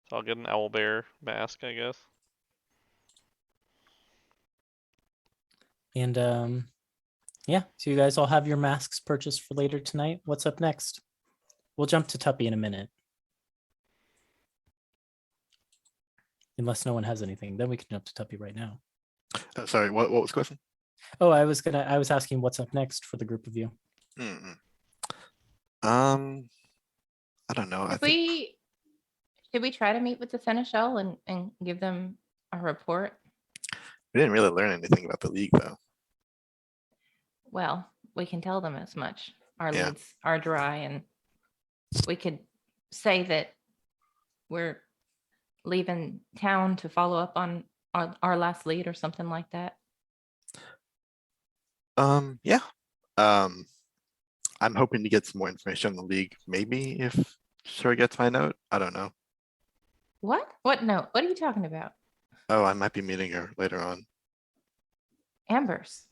So I'll get an owl bear mask, I guess. And yeah, so you guys all have your masks purchased for later tonight. What's up next? We'll jump to Tuppy in a minute. Unless no one has anything, then we can jump to Tuppy right now. Sorry, what was the question? Oh, I was asking what's up next for the group of you. Mm-mm. I don't know. Should we try to meet with the Seneschal and give them a report? We didn't really learn anything about the league, though. Well, we can tell them as much. Our Yeah. leads are dry, and we could say that we're leaving town to follow up on our last lead or something like that. Yeah. I'm hoping to get some more information on the league. Maybe if Sir gets my note. I don't know. What? What note? What are you talking about? Oh, I might be meeting her later on. Ambers.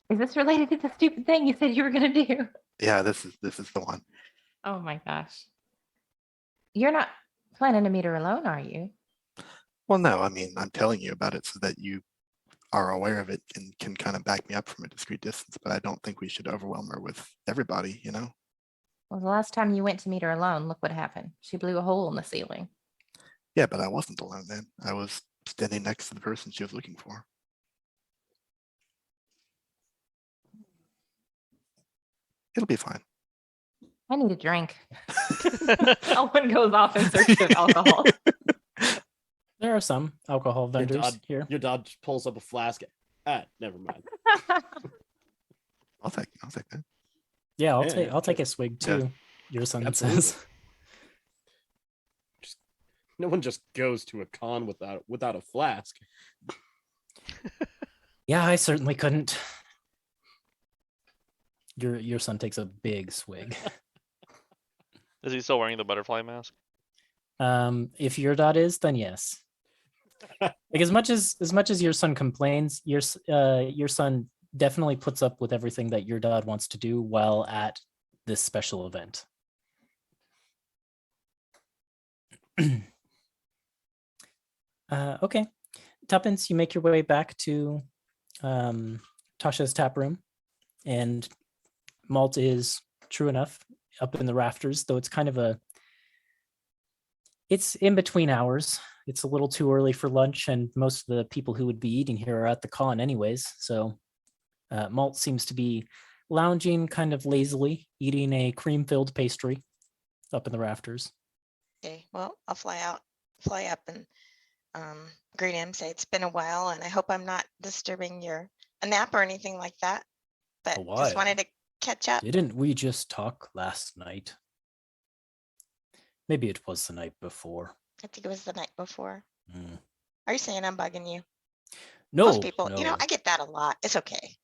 Is this related to the stupid thing you said you were gonna do? Yeah, this is the one. Oh my gosh. You're not planning to meet her alone, are you? Well, no, I mean, I'm telling you about it so that you are aware of it and can kind of back me up from a discreet distance, but I don't think we should overwhelm her with everybody, you know? Well, the last time you went to meet her alone, look what happened. She blew a hole in the ceiling. Yeah, but I wasn't alone then. I was standing next to the person she was looking for. It'll be fine. I need a drink. Elwyn goes off in search of alcohol. There are some alcohol vendors dad- here. Your dad just pulls up a flask. Never mind. I'll take that. Yeah, Yeah, I'll take yeah. a swig Yeah. too. Your son Absolutely. says. No one just goes to a con without a flask. Yeah, I certainly couldn't. Your son takes a big swig. Is he still wearing the butterfly mask? If your dad is, then yes. Like as much as your son complains, your son definitely puts up with everything that your dad wants to do while at this special event. Okay, Tuppence, you make your way back to Tasha's tap room, and Malt is true enough up in the rafters, though it's in between hours. It's a little too early for lunch, and most of the people who would be eating here are at the con anyways. So Malt seems to be lounging kind of lazily, eating a cream-filled pastry up in the rafters. Okay, well, I'll fly up and greet him, say it's been a while, and I hope I'm not disturbing a nap or anything like that. But just wanted to catch up. Didn't we just talk last night? Maybe it was the night before. I think it was the night before. Mm. Are you saying I'm bugging you? No, Most people, no. I get that a lot. It's okay.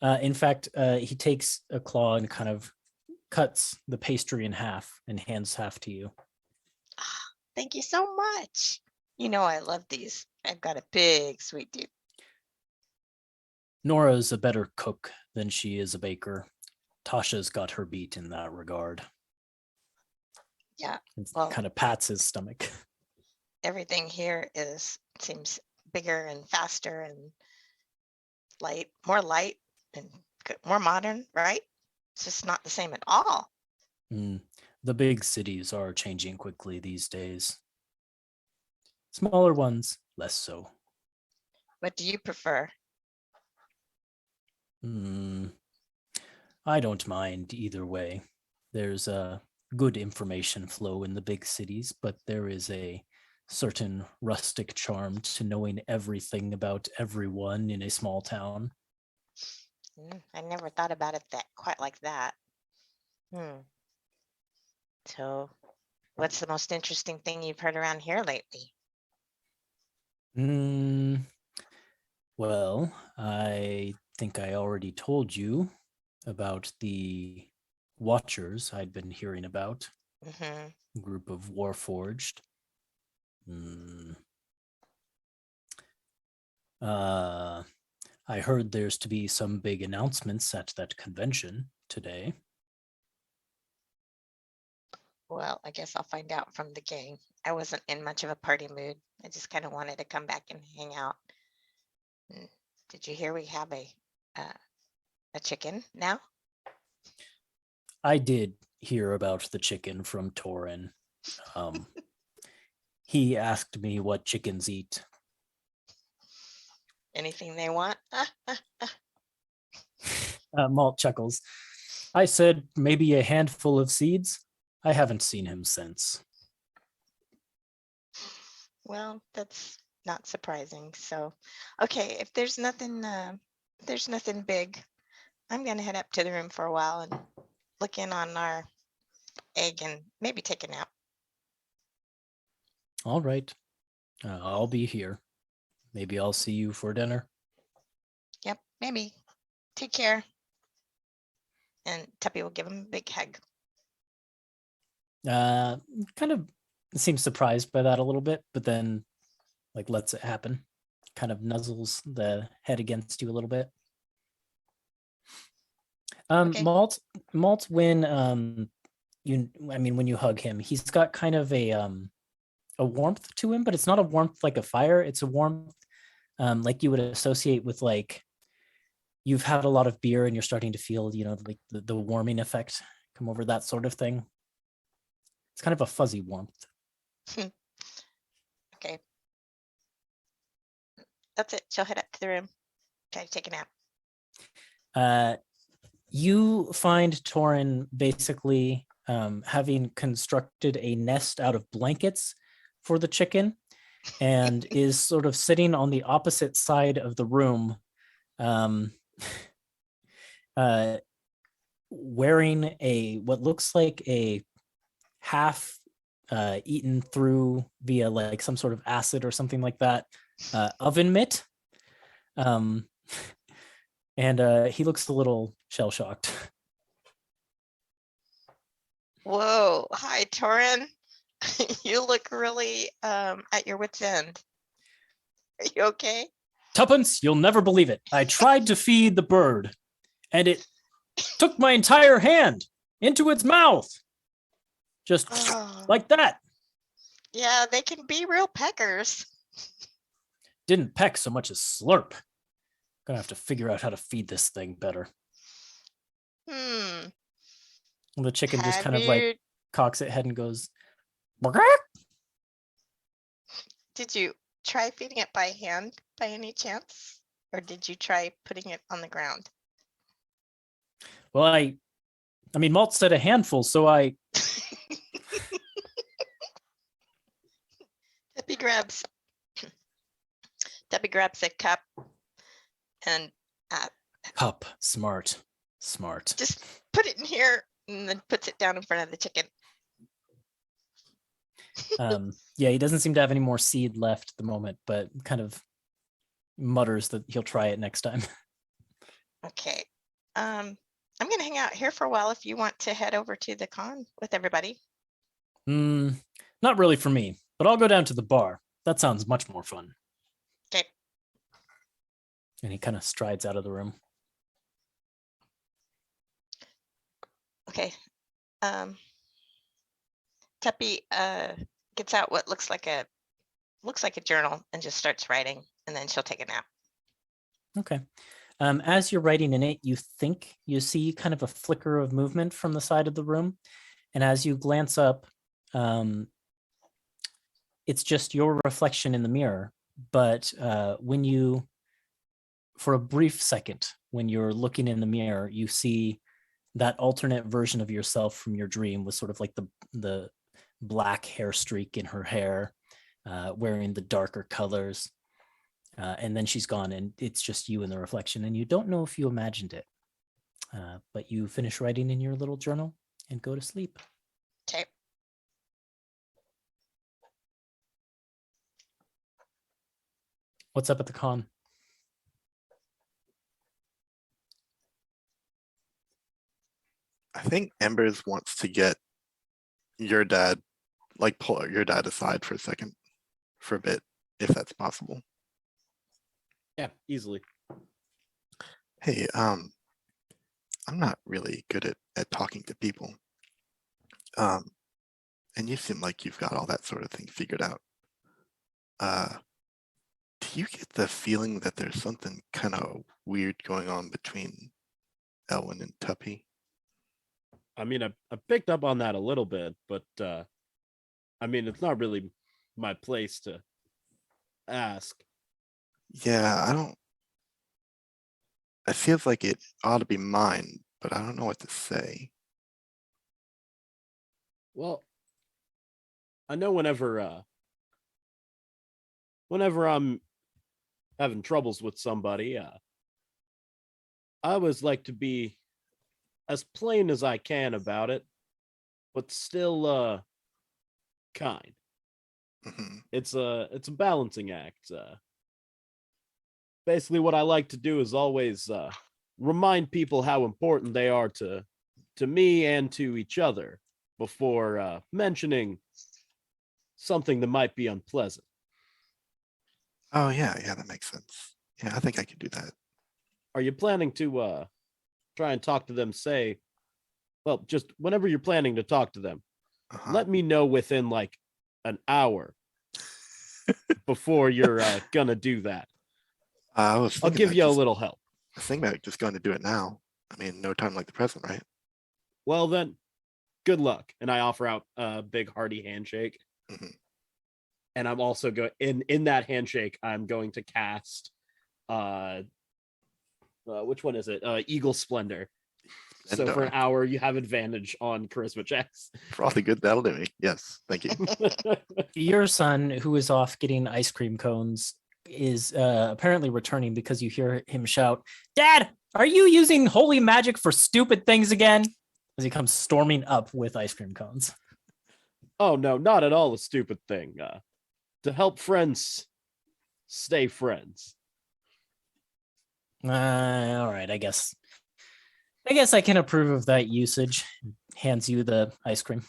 In fact, he takes a claw and kind of cuts the pastry in half and hands half to you. Thank you so much. You know I love these. I've got a big sweet tooth. Nora's a better cook than she is a baker. Tasha's got her beat in that regard. Yeah, And well- kind of pats his stomach. Everything here seems bigger and faster and light and more modern, right? It's just not the same at all. The big cities are changing quickly these days. Smaller ones, less so. What do you prefer? I don't mind either way. There's a good information flow in the big cities, but there is a certain rustic charm to knowing everything about everyone in a small town. I never thought about it quite like that. So, what's the most interesting thing you've heard around here lately? Well, I think I already told you about the Watchers I'd been hearing about. Group of Warforged. I heard there's to be some big announcements at that convention today. Well, I guess I'll find out from the gang. I wasn't in much of a party mood. I just kind of wanted to come back and hang out. Did you hear we have a chicken now? I did hear about the chicken from Torin. He asked me what chickens eat. Anything they want? Malt chuckles. I said maybe a handful of seeds. I haven't seen him since. Well, that's not surprising. So, okay, if there's nothing big, I'm gonna head up to the room for a while and look in on our egg and maybe take a nap. All right. I'll be here. Maybe I'll see you for dinner. Yep, maybe. Take care. And Tuppy will give him a big hug. Kind of seems surprised by that a little bit, but then like lets it happen. Kind of nuzzles the head against you a little bit. Okay. Malt, when when you hug him, he's got kind of a warmth to him, but it's not a warmth like a fire. It's a warmth like you would associate with like you've had a lot of beer and you're starting to feel, like the warming effect come over, that sort of thing. It's kind of a fuzzy warmth. Okay. That's it. She'll head up to the room. Try to take a nap. You find Torin basically having constructed a nest out of blankets for the chicken and is sort of sitting on the opposite side of the room, wearing what looks like a half eaten through via like some sort of acid or something like that oven mitt. And he looks a little shell-shocked. Whoa, hi, Torin. You look really at your wit's end. Are you okay? Tuppence, you'll never believe it. I tried to feed the bird, and it took my entire hand into its mouth. Just Oh, like that. yeah, they can be real peckers. Didn't peck so much as slurp. Gonna have to figure out how to feed this thing better. Hmm. And the chicken just Have kind of like you, cocks its head and goes, did you try feeding it by hand by any chance? Or did you try putting it on the ground? well, I mean, Malt said a handful, so I, Debbie grabs Debbie grabs a cup and cup, smart. just put it in here and then puts it down in front of the chicken. Yeah, he doesn't seem to have any more seed left at the moment, but kind of mutters that he'll try it next time. Okay. I'm gonna hang out here for a while if you want to head over to the con with everybody. Not really for me, but I'll go down to the bar. That sounds much more fun. Okay. And he kind of strides out of the room. Okay. Teppy gets out what looks like a journal and just starts writing, and then she'll take a nap. Okay. As you're writing in it, you think you see kind of a flicker of movement from the side of the room. And as you glance up, it's just your reflection in the mirror. But when you, for a brief second, when you're looking in the mirror, you see that alternate version of yourself from your dream with sort of like the black hair streak in her hair, wearing the darker colors. And then she's gone and it's just you in the reflection, and you don't know if you imagined it, but you finish writing in your little journal and go to sleep. Okay. What's up at the con? I think Embers wants to get your dad, like pull your dad aside for a second, for a bit, if that's possible. Yeah, easily. Hey, I'm not really good at talking to people. And you seem like you've got all that sort of thing figured out. Do you get the feeling that there's something kind of weird going on between Elwyn and Tuppy? I mean, I picked up on that a little bit, but I mean, it's not really my place to ask. Yeah, it feels like it ought to be mine, but I don't know what to say. Well, I know whenever I'm having troubles with somebody, I always like to be as plain as I can about it, but still kind. Mhm. It's a balancing act. Basically what I like to do is always remind people how important they are to me and to each other before mentioning something that might be unpleasant. Oh yeah, that makes sense. Yeah, I think I could do that. Are you planning to try and talk to them, say, well, just whenever you're planning to talk to them, let me know within like an hour before you're gonna do that. I'll give you a little help. I was thinking about just going to do it now. I mean, no time like the present, right? Well then, good luck. And I offer out a big hearty handshake. Mhm. And I'm also going in that handshake, I'm going to cast which one is it? Eagle Splendor. So for an hour, you have advantage on charisma checks. For all the good that'll do me. Yes, thank you. Your son, who is off getting ice cream cones, is apparently returning because you hear him shout, "Dad, are you using holy magic for stupid things again?" As he comes storming up with ice cream cones. Oh no, not at all a stupid thing. To help friends stay friends. All right, I guess I can approve of that usage. Hands you the ice cream.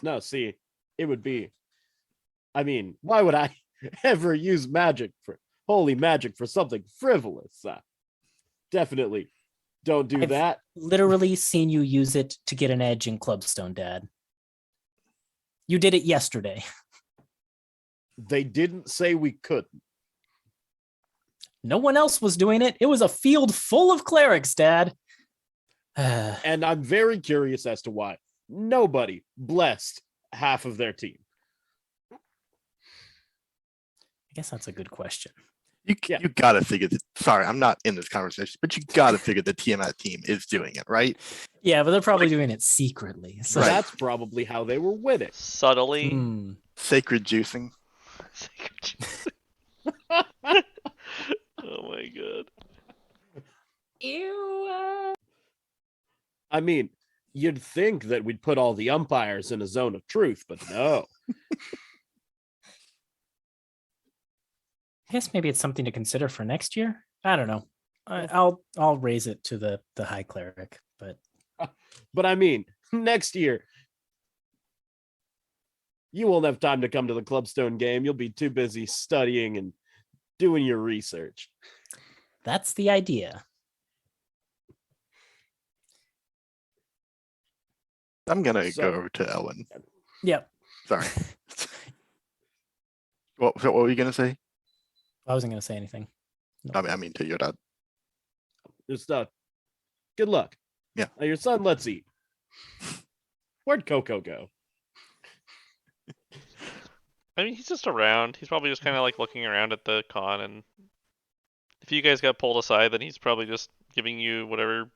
No, see, it would be. I mean, why would I ever use holy magic for something frivolous? Definitely don't do I've that. literally seen you use it to get an edge in Clubstone, Dad. You did it yesterday. They didn't say we couldn't. No one else was doing it. It was a field full of clerics, Dad. I And I'm very curious as to why nobody blessed half of their team. guess that's a good question. Yeah. You gotta figure that. Sorry, I'm not in this conversation, but you gotta figure the Tiamat team is doing it, right? Yeah, but they're probably doing it secretly. So Right. That's probably how they were winning. Subtly. Hmm. Sacred juicing. Oh my god. Ew. I mean, you'd think that we'd put all the umpires in a zone of truth, but no. I guess maybe it's something to consider for next year. I don't know. I'll raise it to the high cleric, but But I mean, next year, you won't have time to come to the Clubstone game. You'll be too busy studying and doing your research. that's the idea. I'm gonna So- go over to Ellen. Yep. Sorry. What were you gonna say? I wasn't going to say anything. I mean to your dad. Just good luck. Yeah. Now your son, let's eat. Where'd Coco go? I mean, he's just around. He's probably just kind of like looking around at the con, and if you guys got pulled aside, then he's probably just giving you whatever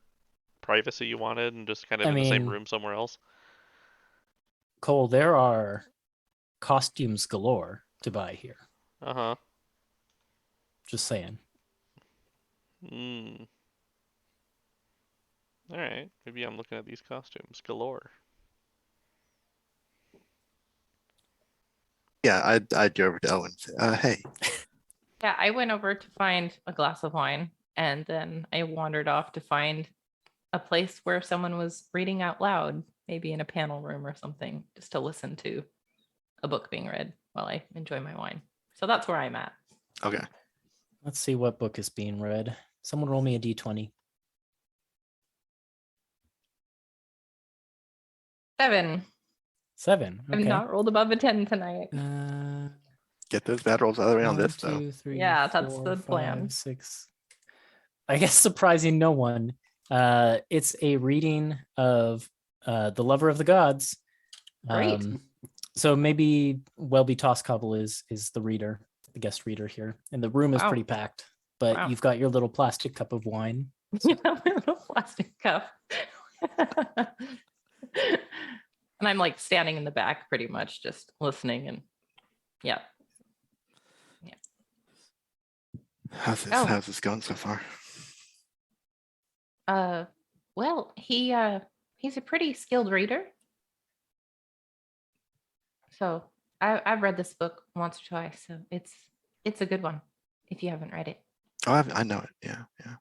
privacy you wanted and just kind of I in the same mean- room somewhere else. Cole, there are costumes galore to buy here. Uh-huh. Just saying. Hmm. All right. Maybe I'm looking at these costumes galore. Yeah, I'd go over to Ellen and say, hey, Yeah, I went over to find a glass of wine and then I wandered off to find a place where someone was reading out loud, maybe in a panel room or something, just to listen to a book being read while I enjoy my wine. So that's where I'm at. okay. Let's see what book is being read. Someone roll me a d20. 7. 7. I've Okay. not rolled above a 10 tonight. Get those bad rolls out of the way on this though. 2, 3, Yeah, that's 4, the 5, plan. 6. I guess surprising no one. It's a reading of The Lover of the Gods. Great. So maybe Welby Toscobble is the reader, the guest reader here. And the room is Wow. pretty packed, but Wow. you've got your little plastic cup of wine. You have a little plastic cup. And I'm like standing in the back pretty much just listening and yeah. How's Oh. this going so far? Well, he's a pretty skilled reader. So I've read this book once or twice, so it's a good one if you haven't read it. Oh, I know it. Yeah. Yeah.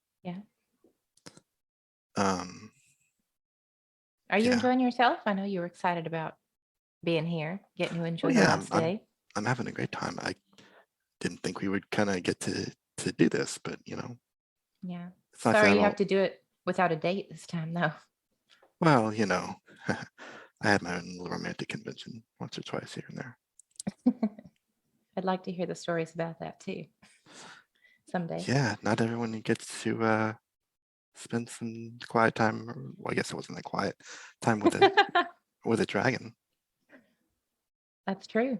Are you Yeah. enjoying yourself? I know you were excited about being here, getting to enjoy the yeah, last day. I'm having a great time. I didn't think we would kind of get to do this, but you know, Yeah. it's nice Sorry you all- have to do it without a date this time though. Well, you know, I had my own little romantic convention once or twice here and there. I'd like to hear the stories about that too. Someday. Yeah, not everyone gets to spend some quiet time. Well, I guess it wasn't that quiet time with with a dragon. That's true.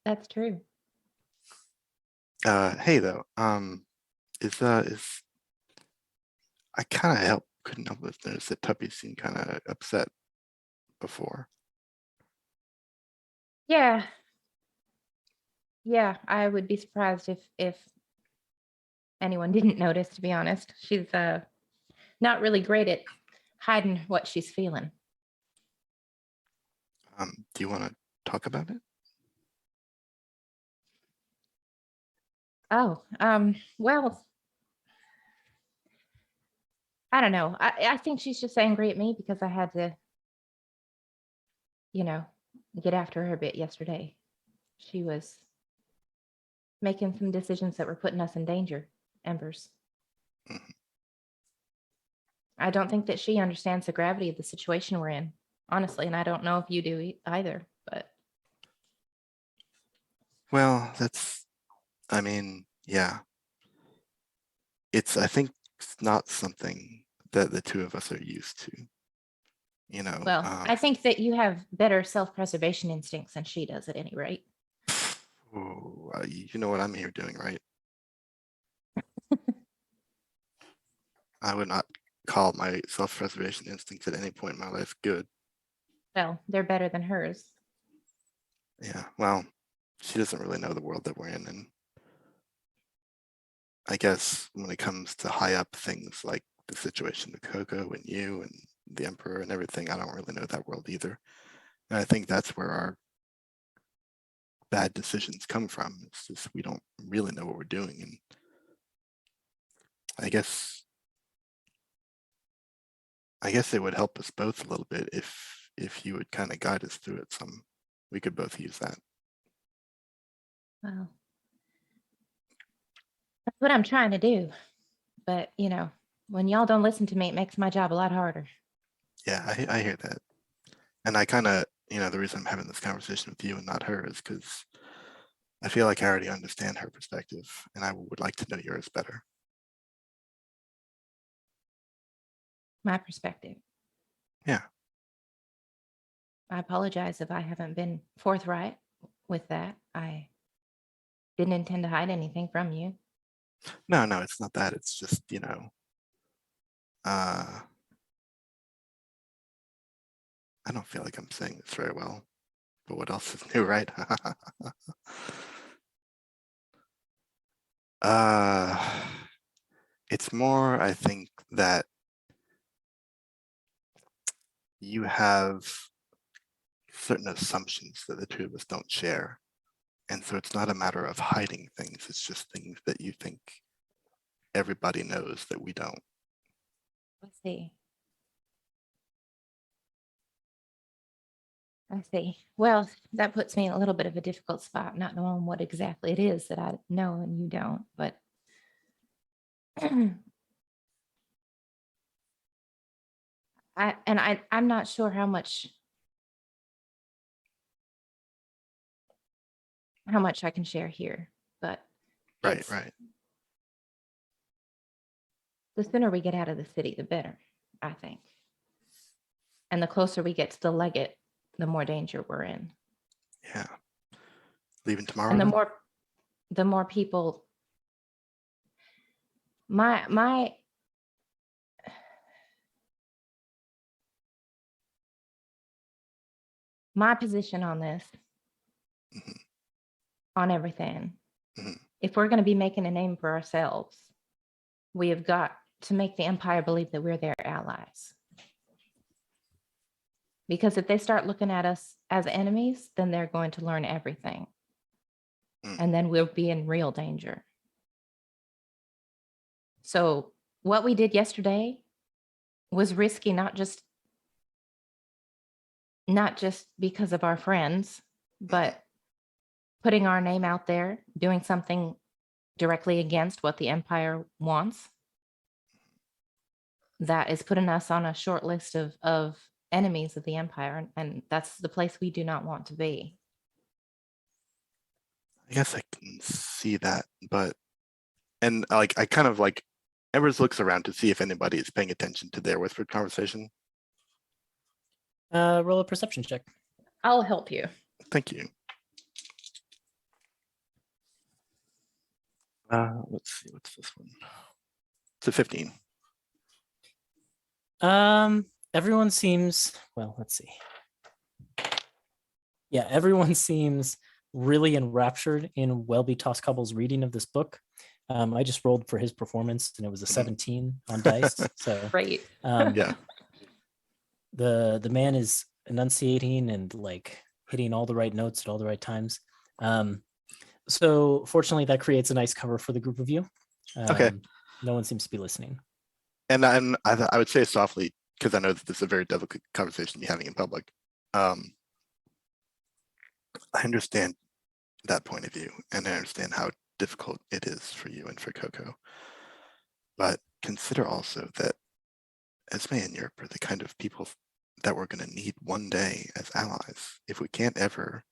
That's true. Hey though, is I kind of couldn't help but notice that Tuppy seemed kind of upset before. Yeah. Yeah, I would be surprised if anyone didn't notice, to be honest. She's not really great at hiding what she's feeling. Do you want to talk about it? Oh, well, I don't know. I think she's just angry at me because I had to, get after her a bit yesterday. She was making some decisions that were putting us in danger, Embers. Mhm. I don't think that she understands the gravity of the situation we're in, honestly, and I don't know if you do either, but Well, I mean, yeah. I think it's not something that the two of us are used to. I think that you have better self-preservation instincts than she does at any rate. You know what I'm here doing, right? I would not call my self-preservation instincts at any point in my life good. Well, they're better than hers. Yeah, well, she doesn't really know the world that we're in, and I guess when it comes to high up things like the situation with Coco and you and the Emperor and everything, I don't really know that world either. And I think that's where our bad decisions come from. It's just we don't really know what we're doing, and I guess it would help us both a little bit if you would kind of guide us through it some. We could both use that. Well, that's what I'm trying to do. But, when y'all don't listen to me, it makes my job a lot harder. Yeah, I hear that. And I kind of, the reason I'm having this conversation with you and not her is because I feel like I already understand her perspective and I would like to know yours better. My perspective. Yeah. I apologize if I haven't been forthright with that. I didn't intend to hide anything from you. No, it's not that. It's just, I don't feel like I'm saying this very well, but what else is new, right? It's more, I think, that you have certain assumptions that the two of us don't share. And so it's not a matter of hiding things. It's just things that you think everybody knows that we don't. Let's see. I see. Well, that puts me in a little bit of a difficult spot, not knowing what exactly it is that I know and you don't, but I'm not sure how much I can share here, but Right. the sooner we get out of the city, the better, I think. And the closer we get to the legate, the more danger we're in. Yeah. Leaving tomorrow? And then? the more people, my position on this, Mhm. on everything, Mhm. if we're going to be making a name for ourselves, we have got to make the Empire believe that we're their allies. Because if they start looking at us as enemies, then they're going to learn everything. Mm. And then we'll be in real danger. So what we did yesterday was risky, not just because of our friends, but putting our name out there, doing something directly against what the Empire wants. That is putting us on a short list of enemies of the Empire, and that's the place we do not want to be. I guess I can see that, and I kind of like, Embers looks around to see if anybody is paying attention to their whispered conversation. Roll a perception check. I'll help you. Thank you. Let's see, what's this one? It's a 15. Everyone seems, well, let's see. Yeah, everyone seems really enraptured in Welby Toscobble's reading of this book. I just rolled for his performance and it was a 17 on dice. So Great. yeah, Yeah. the man is enunciating and like hitting all the right notes at all the right times. So fortunately, that creates a nice cover for the group of you. Okay. No one seems to be listening. And I would say softly, because I know that this is a very delicate conversation to be having in public. I understand that point of view, and I understand how difficult it is for you and for Coco. But consider also that Esme and Europe are the kind of people that we're going to need one day as allies. If we can't ever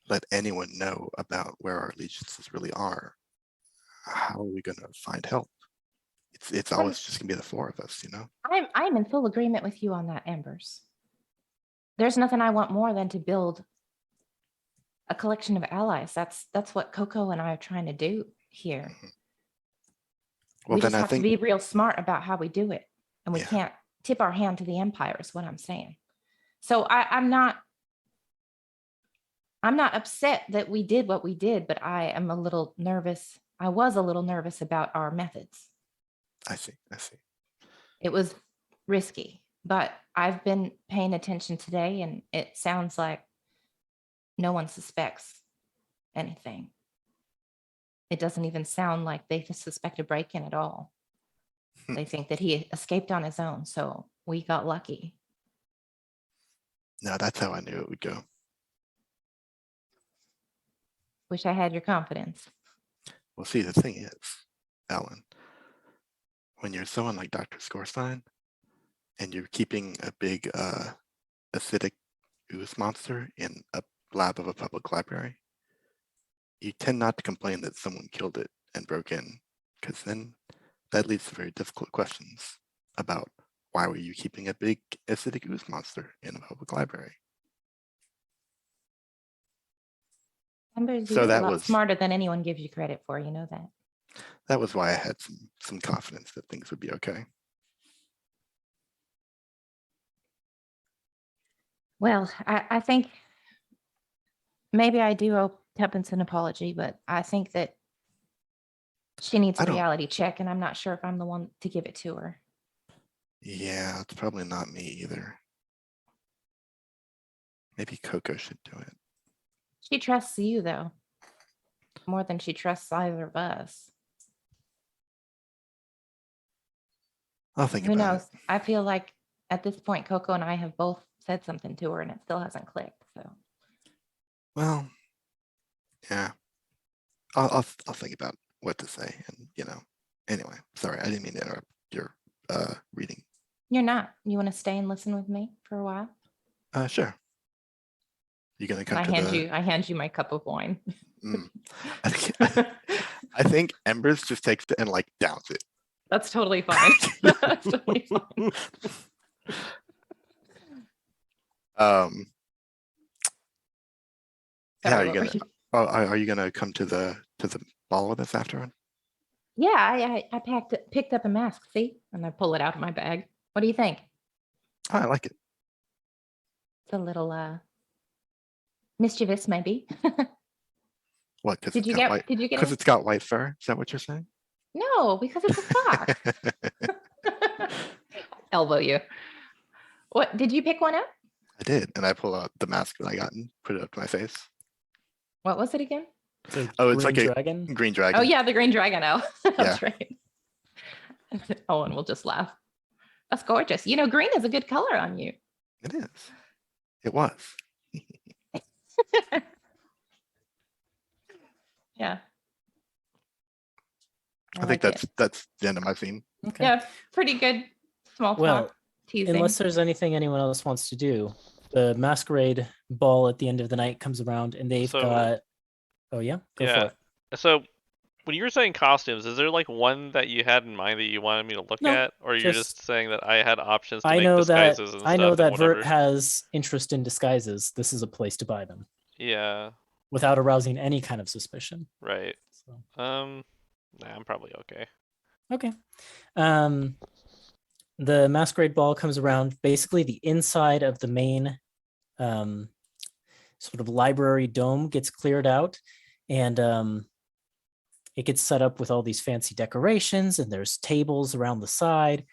let anyone know about where our allegiances really are, how are we going to find help? It's always just going to be the four of us, you know? I'm in full agreement with you on that, Embers. There's nothing I want more than to build a collection of allies. That's what Coco and I are trying to do here. Well, We then just I have to think, be real smart about how we do it. And we Yeah. can't tip our hand to the Empire is what I'm saying. So I'm not upset that we did what we did, but I am a little nervous. I was a little nervous about our methods. I see. It was risky, but I've been paying attention today and it sounds like no one suspects anything. It doesn't even sound like they suspect a break-in at all. They think that he escaped on his own, so we got lucky. No, that's how I knew it would go. Wish I had your confidence. Well, see, the thing is, Alan, when you're someone like Dr. Scorstein and you're keeping a big acidic ooze monster in a lab of a public library, you tend not to complain that someone killed it and broke in, because then that leads to very difficult questions about why were you keeping a big acidic ooze monster in a public library? Embers, So you're a that lot was- smarter than anyone gives you credit for, you know that. That was why I had some confidence that things would be okay. Well, I think maybe I do owe Tuppence an apology, but I think that she needs I a don't- reality check, and I'm not sure if I'm the one to give it to her. Yeah, it's probably not me either. Maybe Coco should do it. She trusts you, though, more than she trusts either of us. I'll think Who about knows? I feel like at this point, Coco and I have both said something to her, and it still hasn't clicked. So it. Well, yeah. I'll think about what to say, and anyway, sorry, I didn't mean to interrupt your reading. you're not. You want to stay and listen with me for a while? Sure. You gonna come I to the? I hand you my cup of wine. I think Embers just takes it and like downs it. That's totally fine. That's totally fine. Yeah, Sorry, are you what were gonna? Oh, are you gonna come to the ball with us afterward? Yeah, I picked up a mask. See, and I pull it out of my bag. What do you think? Oh, I like it. It's a little mischievous, maybe. What? Because Did it's you got get? white. Did you get? Because it's got white fur. Is that what you're saying? No, because it's a fox. Elbow you. What? Did you pick one up? I did, and I pull out the mask that I got and put it up to my face. What was it again? It's a Oh, it's green like a dragon. green dragon. Oh yeah, the green dragon. Oh, that's right. Owen will just laugh. That's gorgeous. You know, green is a good color on you. It is. It was. Yeah. I think like it. that's the end of my scene. Okay. Yeah, pretty good small Well, talk teasing. Unless there's anything anyone else wants to do, the masquerade ball at the end of the night comes around, and they've So- got. Oh yeah, go Yeah. for it. So when you were saying costumes, is there like one that you had in mind that you wanted me to look No, at, or you're just- just saying that I had options to I make know that disguises and I stuff know and that whatever? Vert has interest in disguises. This is a place to buy them Yeah. without arousing any kind of suspicion. Right. So. Nah, I'm probably okay. Okay. The masquerade ball comes around. Basically, the inside of the main sort of library dome gets cleared out, and it gets set up with all these fancy decorations, and there's tables around the side.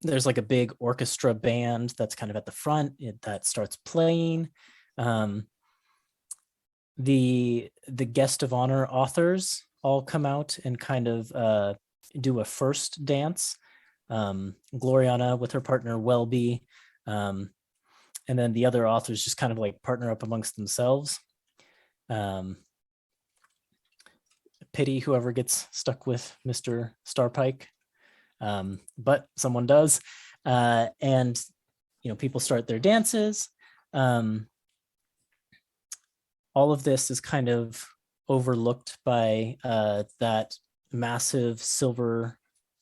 There's like a big orchestra band that's kind of at the front that starts playing. The guest of honor authors all come out and kind of do a first dance. Gloriana with her partner Welby, and then the other authors just kind of like partner up amongst themselves. Pity whoever gets stuck with Mr. Starpike, but someone does, and people start their dances. All of this is kind of overlooked by that massive silver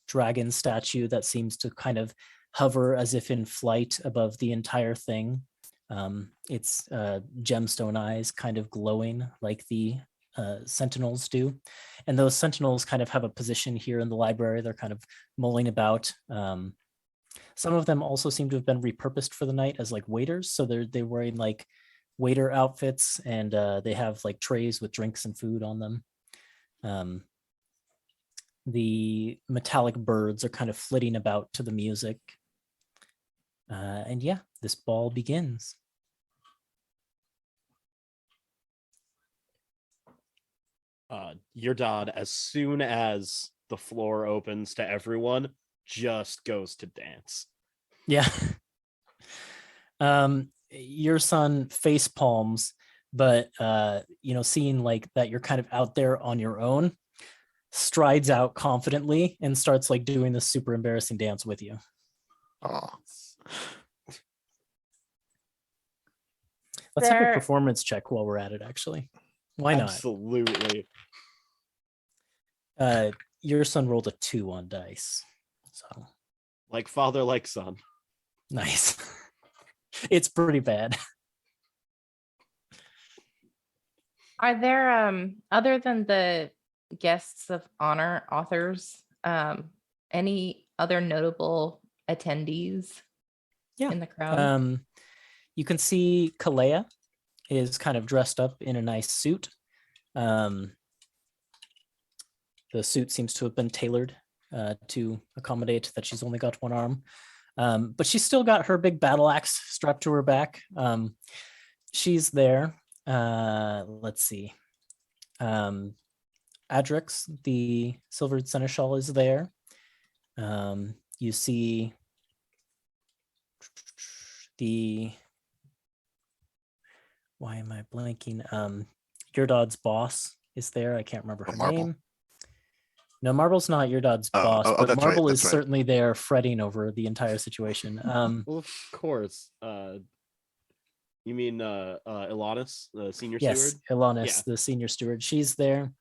dragon statue that seems to kind of hover as if in flight above the entire thing. Its gemstone eyes kind of glowing like the sentinels do. And those sentinels kind of have a position here in the library. They're kind of mulling about. Some of them also seem to have been repurposed for the night as like waiters. So they're wearing like waiter outfits, and they have like trays with drinks and food on them. The metallic birds are kind of flitting about to the music. And yeah, this ball begins. Your dad, as soon as the floor opens to everyone, just goes to dance. Yeah. Your son face palms, but seeing like that you're kind of out there on your own, strides out confidently and starts like doing this super embarrassing dance with you. Oh, Let's have a There- performance check while we're at it, actually. Why not? Absolutely. Your son rolled a 2 on dice. So Like father, like son. nice. It's pretty bad. Are there other than the guests of honor authors, any other notable attendees Yeah. in the crowd? You can see Kalea is kind of dressed up in a nice suit. The suit seems to have been tailored to accommodate that she's only got one arm. But she's still got her big battle axe strapped to her back. She's there. Let's see. Adrix, the silvered seneschal, is there. You see why am I blanking? Yurdod's boss is there. I can't remember her Marble? name. No, Marble's not Yurdod's boss, but that's right, Marble is that's right. certainly there fretting over the entire situation. Well, of course. You mean Ilanis, the senior Yes, steward? Ilanis, Yeah. the senior steward, she's there.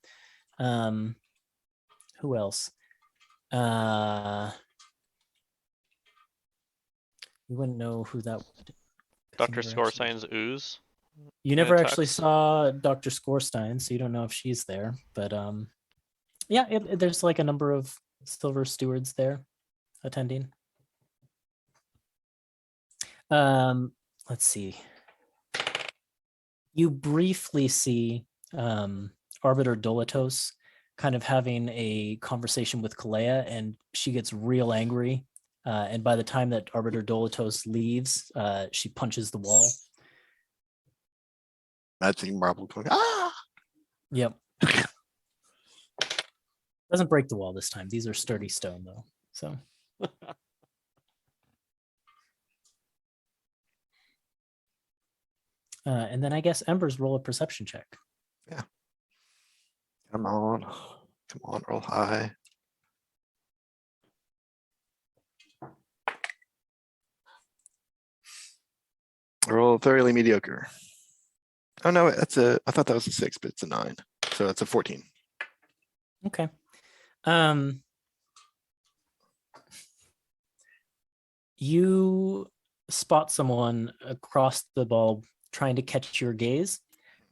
Who else? You wouldn't know who that would. 'cause you Dr. never actually- Scoresign's ooze. You in never a actually tux. saw Dr. Scorestein, so you don't know if she's there. But yeah, there's like a number of silver stewards there attending. Let's see. You briefly see Arbiter Dolatos kind of having a conversation with Kalea, and she gets real angry. And by the time that Arbiter Dolatos leaves, she punches the wall. imagining Marble going, ah! Yep. Doesn't break the wall this time. These are sturdy stone, though. So. And then I guess Embers roll a perception check. Come on, roll high. Roll thoroughly mediocre. Oh no, I thought that was a 6, but it's a 9. So it's a 14. Okay. You spot someone across the ball trying to catch your gaze,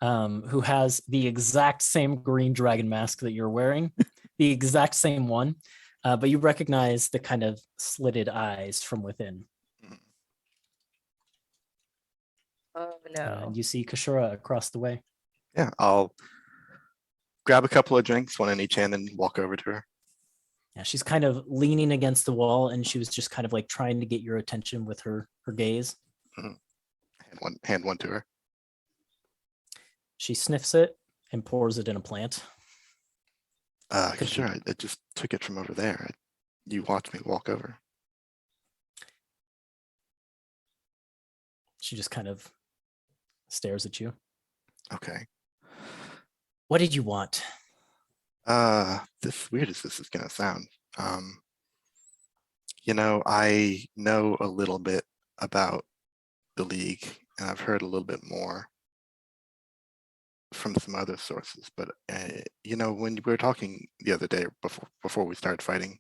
who has the exact same green dragon mask that you're wearing, the exact same one, but you recognize the kind of slitted eyes from within. Oh no. And you see Kashura across the way. Yeah, I'll grab a couple of drinks, one in each hand, and walk over to her. Yeah, she's kind of leaning against the wall, and she was just kind of like trying to get your attention with her gaze. Hand one to her. She sniffs it and pours it in a plant. Could Sure, I just took it from over there. You watched me walk over. She just kind of stares at you. Okay. What did you want? This weird as this is gonna sound. I know a little bit about the League, and I've heard a little bit more from some other sources. But when we were talking the other day before we started fighting,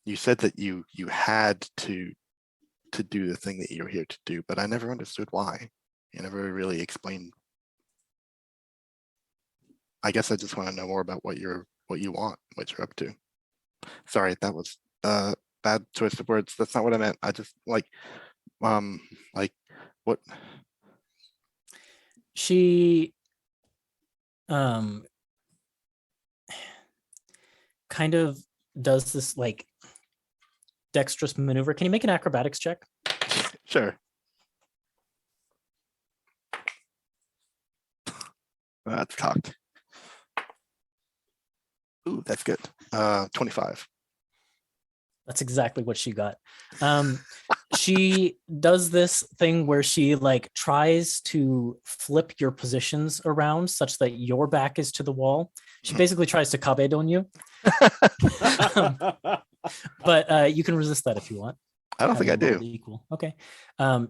you said that you had to do the thing that you're here to do, but I never understood why. You never really explained. I guess I just want to know more about what you want, what you're up to. Sorry, that was bad choice of words. That's not what I meant. I just like what? She kind of does this like dexterous maneuver. Can you make an acrobatics check? Sure. That's cocked. Ooh, that's good. 25. That's exactly what she got. She does this thing where she like tries to flip your positions around such that your back is to the wall. She basically tries to kabed on you, but you can resist that if you want. I don't think I do. Equal. Okay.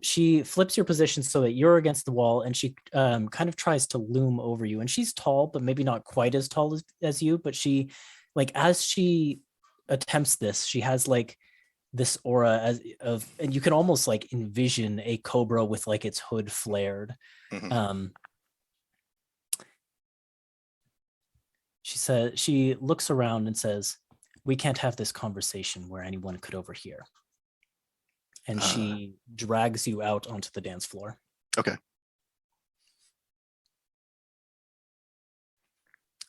She flips your position so that you're against the wall, and she kind of tries to loom over you. And she's tall, but maybe not quite as tall as you. But she, like, as she attempts this, she has like this aura and you can almost like envision a cobra with like its hood flared. She looks around and says, "We can't have this conversation where anyone could overhear." And she drags you out onto the dance floor. Okay.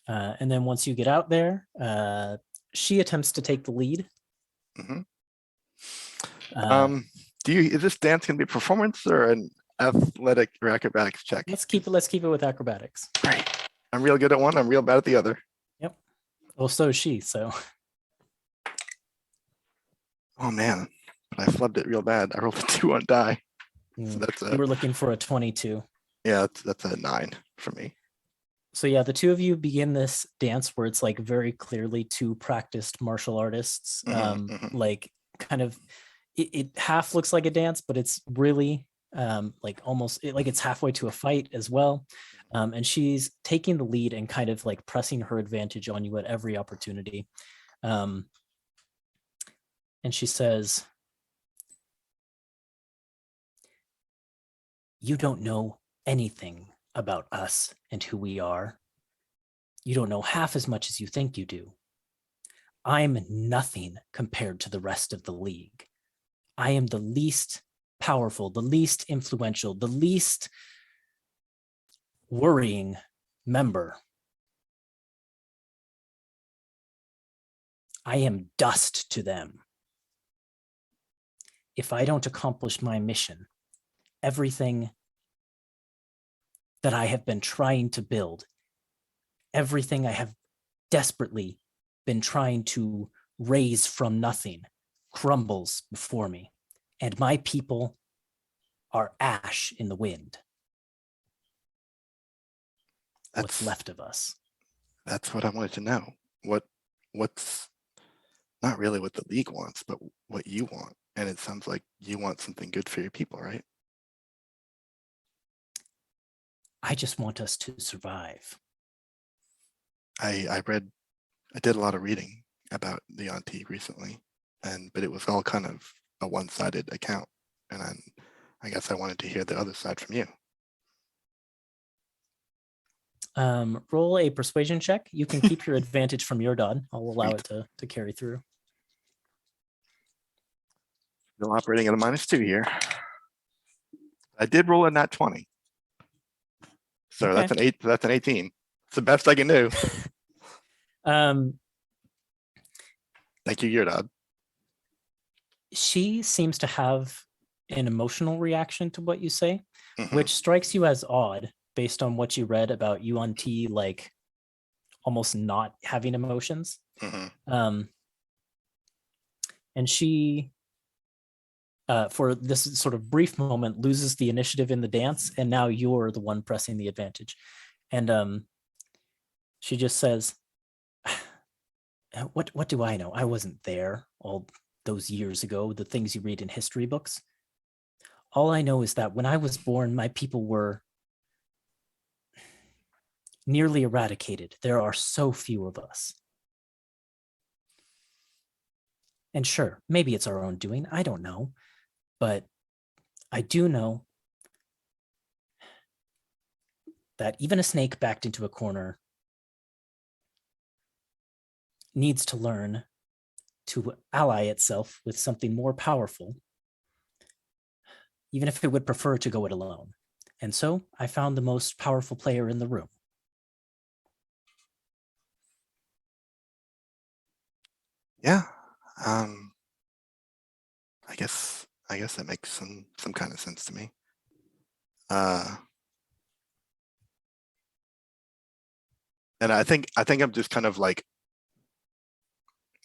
And then once you get out there, she attempts to take the lead. Is this dance gonna be a performance or an athletic or acrobatics check? Let's keep it with acrobatics. Great. I'm real good at one. I'm real bad at the other. Yep. Well, so is she. So. Oh man, but I flubbed it real bad. I rolled a 2 on die. So that's you were looking for a 22. Yeah, that's a 9 for me. So yeah, the two of you begin this dance where it's like very clearly two practiced martial artists. Like kind of, it half looks like a dance, but it's really like almost like it's halfway to a fight as well. And she's taking the lead and kind of like pressing her advantage on you at every opportunity. And she says, "You don't know anything about us and who we are. You don't know half as much as you think you do. I'm nothing compared to the rest of the League. I am the least powerful, the least influential, the least worrying member. I am dust to them. If I don't accomplish my mission, everything that I have been trying to build, everything I have desperately been trying to raise from nothing, crumbles before me, and my people are ash in the wind. What's left of us." That's what I wanted to know. What's not really what the League wants, but what you want. And it sounds like you want something good for your people, right? I just want us to survive. I did a lot of reading about the Anti recently, but it was all kind of a one-sided account. And I guess I wanted to hear the other side from you. Roll a persuasion check. You can keep your advantage from your dod. I'll allow it to carry through. Still operating at a -2 here. I did roll a nat 20. So Okay. that's an 18. It's the best I can do. Thank you, Yurdad. She seems to have an emotional reaction to what you say, Mhm. which strikes you as odd based on what you read about Yuan Ti, like almost not having emotions. Mhm. And she, for this sort of brief moment, loses the initiative in the dance, and now you're the one pressing the advantage. And she just says, what do I know? I wasn't there all those years ago, the things you read in history books. All I know is that when I was born, my people were nearly eradicated. There are so few of us. And sure, maybe it's our own doing. I don't know. But I do know that even a snake backed into a corner needs to learn to ally itself with something more powerful, even if it would prefer to go it alone. And so I found the most powerful player in the room. Yeah. I guess that makes some kind of sense to me. And I think I'm just kind of like,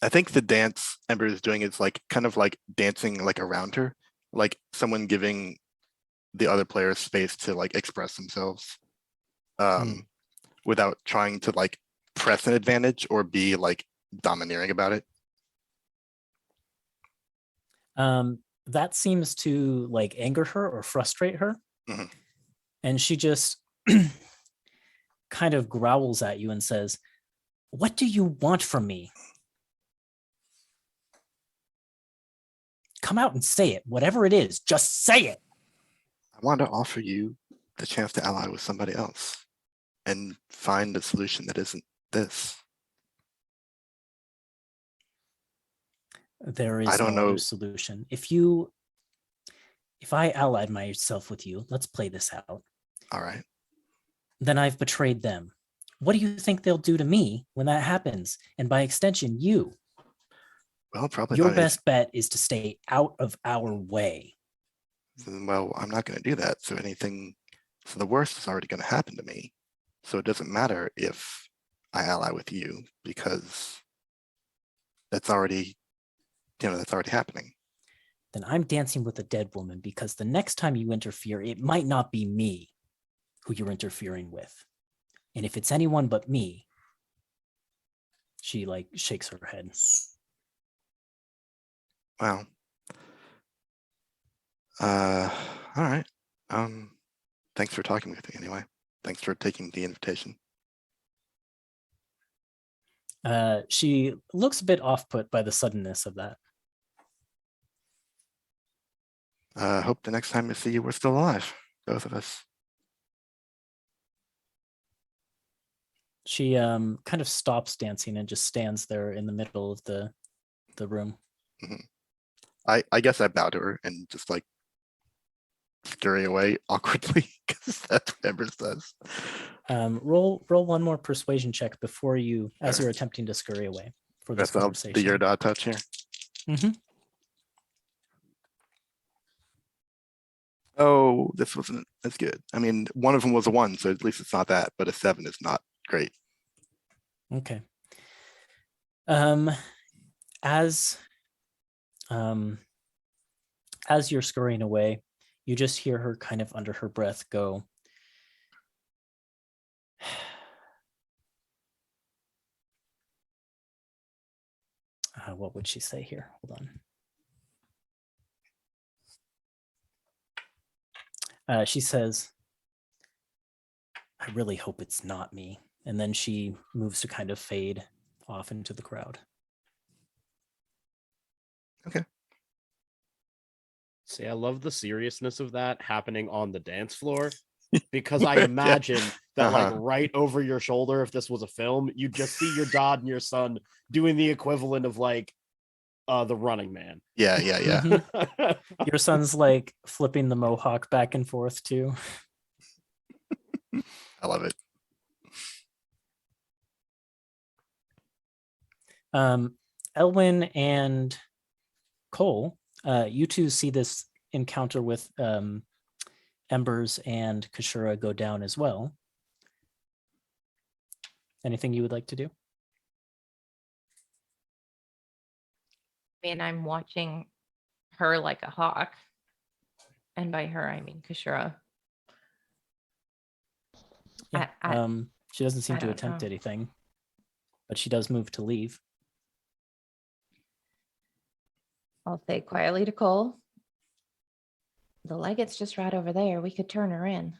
I think the dance Ember is doing is like kind of like dancing like around her, like someone giving the other players space to like express themselves, without trying to like press an advantage or be like domineering about it. That seems to like anger her or frustrate her. Mhm. And she just kind of growls at you and says, "What do you want from me? Come out and say it. Whatever it is, just say it." I want to offer you the chance to ally with somebody else and find a solution that isn't this. There I is don't no other know. solution. If I allied myself with you, let's play this out, All right. then I've betrayed them. What do you think they'll do to me when that happens? And by extension, you. Well, probably Your not. best bet is to stay out of our way. Well, I'm not going to do that. So the worst is already going to happen to me. So it doesn't matter if I ally with you because that's already happening. Then I'm dancing with a dead woman because the next time you interfere, it might not be me who you're interfering with. And if it's anyone but me, she like shakes her head. Well, all right. Thanks for talking with me anyway. Thanks for taking the invitation. She looks a bit off-put by the suddenness of that. Hope the next time we see you, we're still alive, both of us. She kind of stops dancing and just stands there in the middle of the room. I guess I bow to her and just like scurry away awkwardly because that's what Ember says. Roll one more persuasion check before you, as Sure. you're attempting to scurry away for this That's the conversation. Yurdad touch here. Mm-hmm. Oh, this wasn't as good. I mean, one of them was a 1, so at least it's not that, but a 7 is not great. Okay. As you're scurrying away, you just hear her kind of under her breath go, what would she say here? Hold on. She says, "I really hope it's not me." And then she moves to kind of fade off into the crowd. Okay. See, I love the seriousness of that happening on the dance floor because I Yeah. imagine that like Uh-huh. right over your shoulder, if this was a film, you'd just see your dad and your son doing the equivalent of like the Running Man. Yeah. Mhm. Your son's like flipping the mohawk back and forth too. I love it. Elwyn and Cole, you two see this encounter with Embers and Kashura go down as well. Anything you would like to do? And I'm watching her like a hawk. And by her, I mean Kashura. Yeah. She doesn't seem I to don't attempt know. anything, but she does move to leave. I'll say quietly to Cole, the Legate's just right over there. We could turn her in.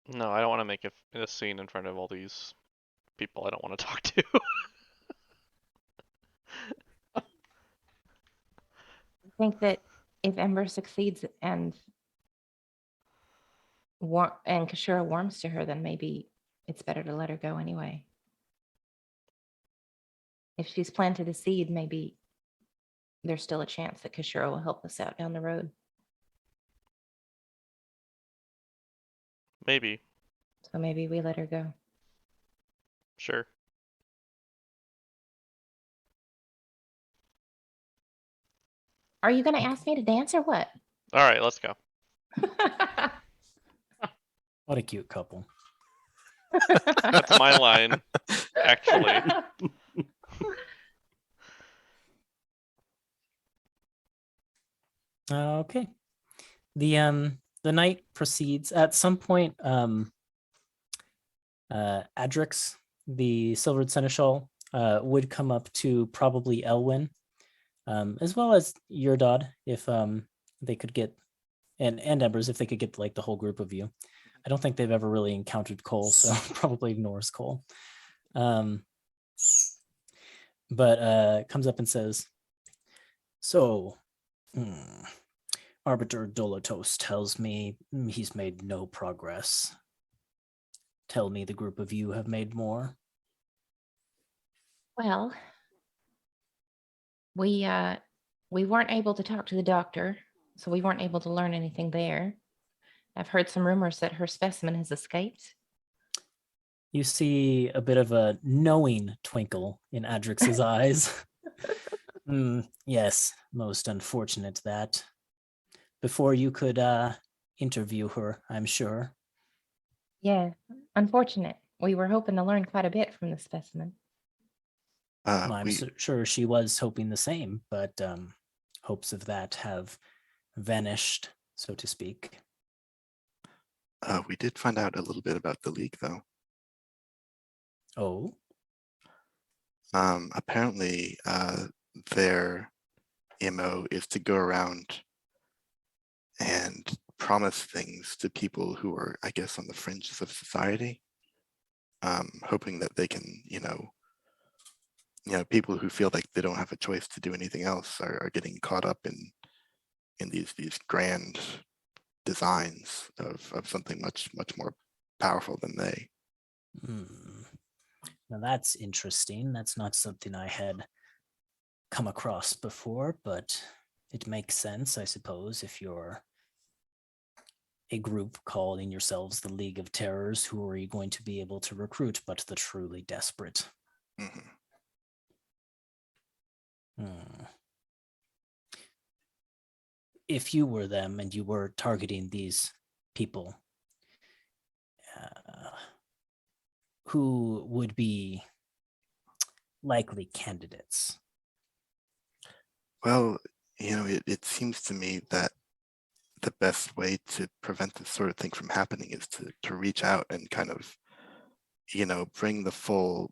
No, I don't want to make a scene in front of all these people I don't want to talk to. I think that if Ember succeeds and Kashura warms to her, then maybe it's better to let her go anyway. If she's planted a seed, maybe there's still a chance that Kashura will help us out down the road. Maybe. So maybe we let her go. Sure. Are you going to ask me to dance or what? All right, let's go. What a cute couple. That's my line, actually. Okay. The night proceeds. At some point, Adrix, the Silvered Seneschal, would come up to probably Elwyn, as well as Yurdod, if they could get, and Embers, if they could get like the whole group of you. I don't think they've ever really encountered Cole, so probably ignores Cole. But comes up and says, "So, Arbiter Dolotos tells me he's made no progress. Tell me the group of you have made more." Well, we weren't able to talk to the doctor, so we weren't able to learn anything there. I've heard some rumors that her specimen has escaped. You see a bit of a knowing twinkle in Adrix's eyes. Yes, most unfortunate that. Before you could interview her, I'm sure. Yeah, unfortunate. We were hoping to learn quite a bit from the specimen. I'm sure she was hoping the same, but hopes of that have vanished, so to speak. We did find out a little bit about the League, though. Oh, Apparently, their MO is to go around and promise things to people who are, I guess, on the fringes of society, hoping that they can, people who feel like they don't have a choice to do anything else are getting caught up in these grand designs of something much more powerful than they. Now that's interesting. That's not something I had come across before, but it makes sense, I suppose, if you're a group calling yourselves the League of Terrors. Who are you going to be able to recruit but the truly desperate? Mhm. If you were them and you were targeting these people, who would be likely candidates? Well, it seems to me that the best way to prevent this sort of thing from happening is to reach out and kind of, bring the full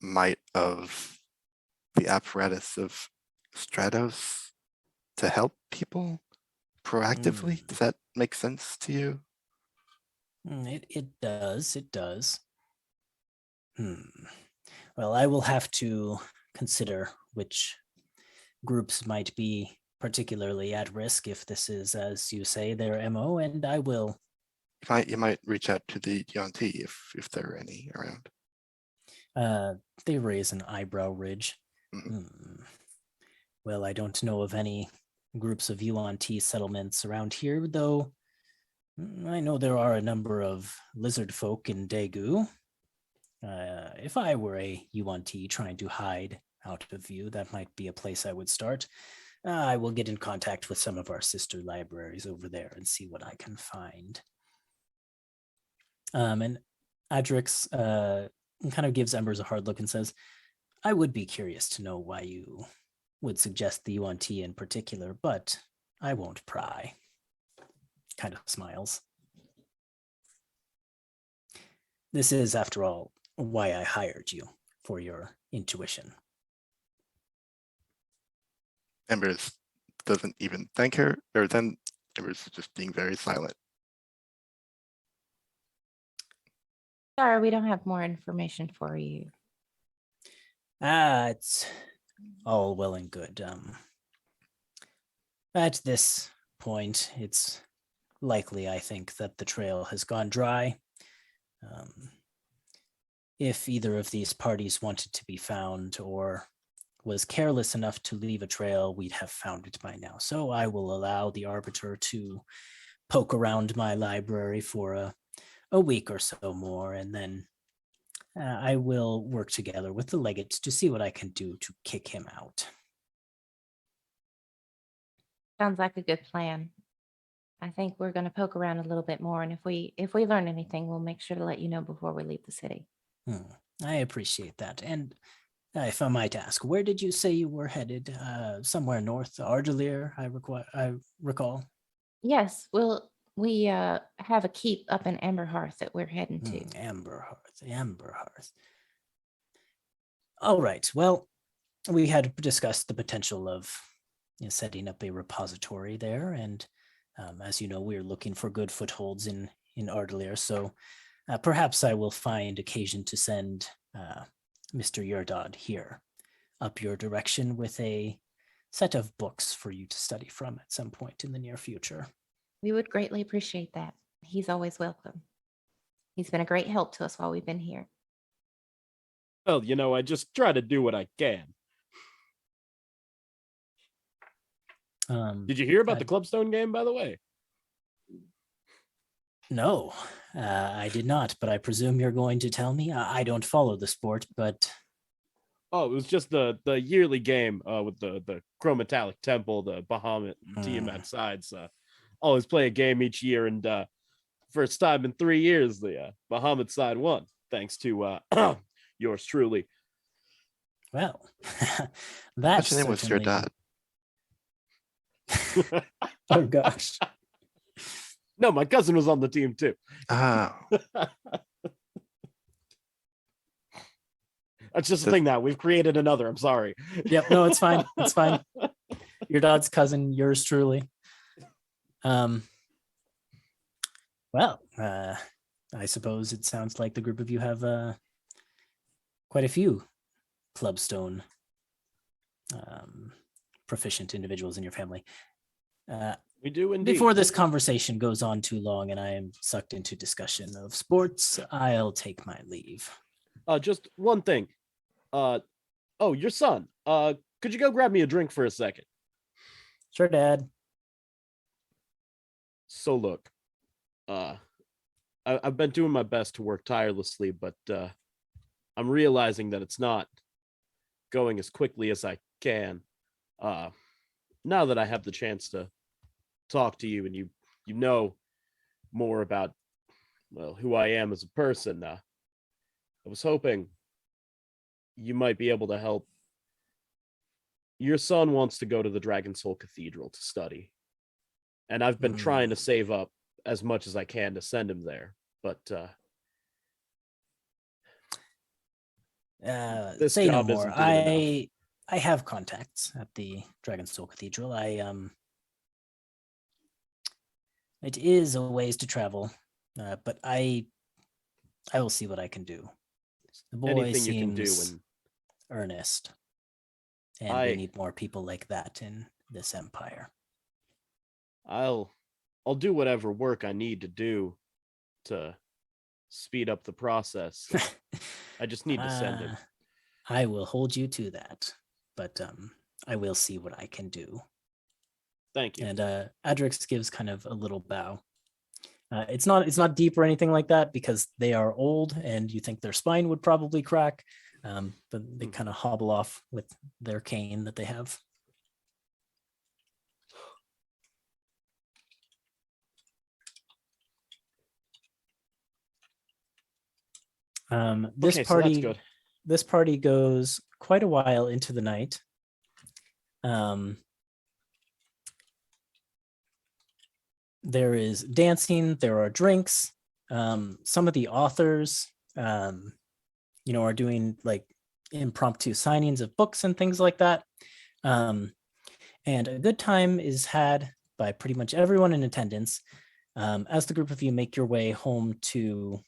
might of the apparatus of Stratos to help people proactively. Does that make sense to you? It does. It does. Well, I will have to consider which groups might be particularly at risk if this is, as you say, their MO, and I will. You might reach out to the Yuan-Ti if there are any around. They raise an eyebrow ridge. Mhm. Well, I don't know of any groups of Yuan-Ti settlements around here, though I know there are a number of lizard folk in Daegu. if I were a UNT trying to hide out of view, that might be a place I would start. I will get in contact with some of our sister libraries over there and see what I can find. And Adrix kind of gives Embers a hard look and says, I would be curious to know why you would suggest the UNT in particular, but I won't pry. Kind of smiles. This is, after all, why I hired you, for your intuition. Embers doesn't even thank her, or then Embers is just being very silent. Sorry, we don't have more information for you. It's all well and good. At this point, it's likely, I think, that the trail has gone dry. If either of these parties wanted to be found or was careless enough to leave a trail, we'd have found it by now. So I will allow the Arbiter to poke around my library for a week or so more, and then I will work together with the legates to see what I can do to kick him out. Sounds like a good plan. I think we're going to poke around a little bit more, and if we learn anything, we'll make sure to let you know before we leave the city. I appreciate that. And if I might ask, where did you say you were headed? Somewhere north, Ardelir, I recall. Yes, we have a keep up in Amberhearth that we're heading to. Amberhearth. All right. Well, we had discussed the potential of setting up a repository there, and as you know, we're looking for good footholds in Ardelir. So perhaps I will find occasion to send Mr. Yerdod here up your direction with a set of books for you to study from at some point in the near future. We would greatly appreciate that. He's always welcome. He's been a great help to us while we've been here. Well, I just try to do what I can. Did you hear about the Clubstone game, by the way? No, I did not, but I presume you're going to tell me. I don't follow the sport, but... Oh, it was just the yearly game with the Chrometallic Temple, the Bahamut and Tiamat sides. Always play a game each year, and first time in 3 years, the Bahamut side won, thanks to yours truly. Well, that's Imagine it was your dad. Oh gosh. No, my cousin was on the team too. Ah, That's just the thing now. We've created another. I'm sorry. Yep, no, it's fine. It's fine. Your dad's cousin, yours truly. Well, I suppose it sounds like the group of you have quite a few Clubstone proficient individuals in your family. We do indeed. Before this conversation goes on too long and I am sucked into discussion of sports, I'll take my leave. Just one thing. Oh, your son. Could you go grab me a drink for a second? Sure, Dad. So look, I've been doing my best to work tirelessly, but I'm realizing that it's not going as quickly as I can. Now that I have the chance to talk to you and you know more about, well, who I am as a person, I was hoping you might be able to help. Your son wants to go to the Dragon Soul Cathedral to study, and I've been trying to save up as much as I can to send him there, but this say no job more. isn't doing enough. I have contacts at the Dragon Soul Cathedral. It is a ways to travel, but I will see what I can do. The boy Anything you can do, seems and earnest, and we need more people like that in this empire. I'll do whatever work I need to do to speed up the process. I just need to send him. I will hold you to that, but I will see what I can do. Thank you. And Adrix gives kind of a little bow. It's not deep or anything like that because they are old and you think their spine would probably crack, but they kind of hobble off with their cane that they have. This Okay, so that's party good. this party goes quite a while into the night. There is dancing, there are drinks. Some of the authors, are doing like impromptu signings of books and things like that. And a good time is had by pretty much everyone in attendance as the group of you make your way home to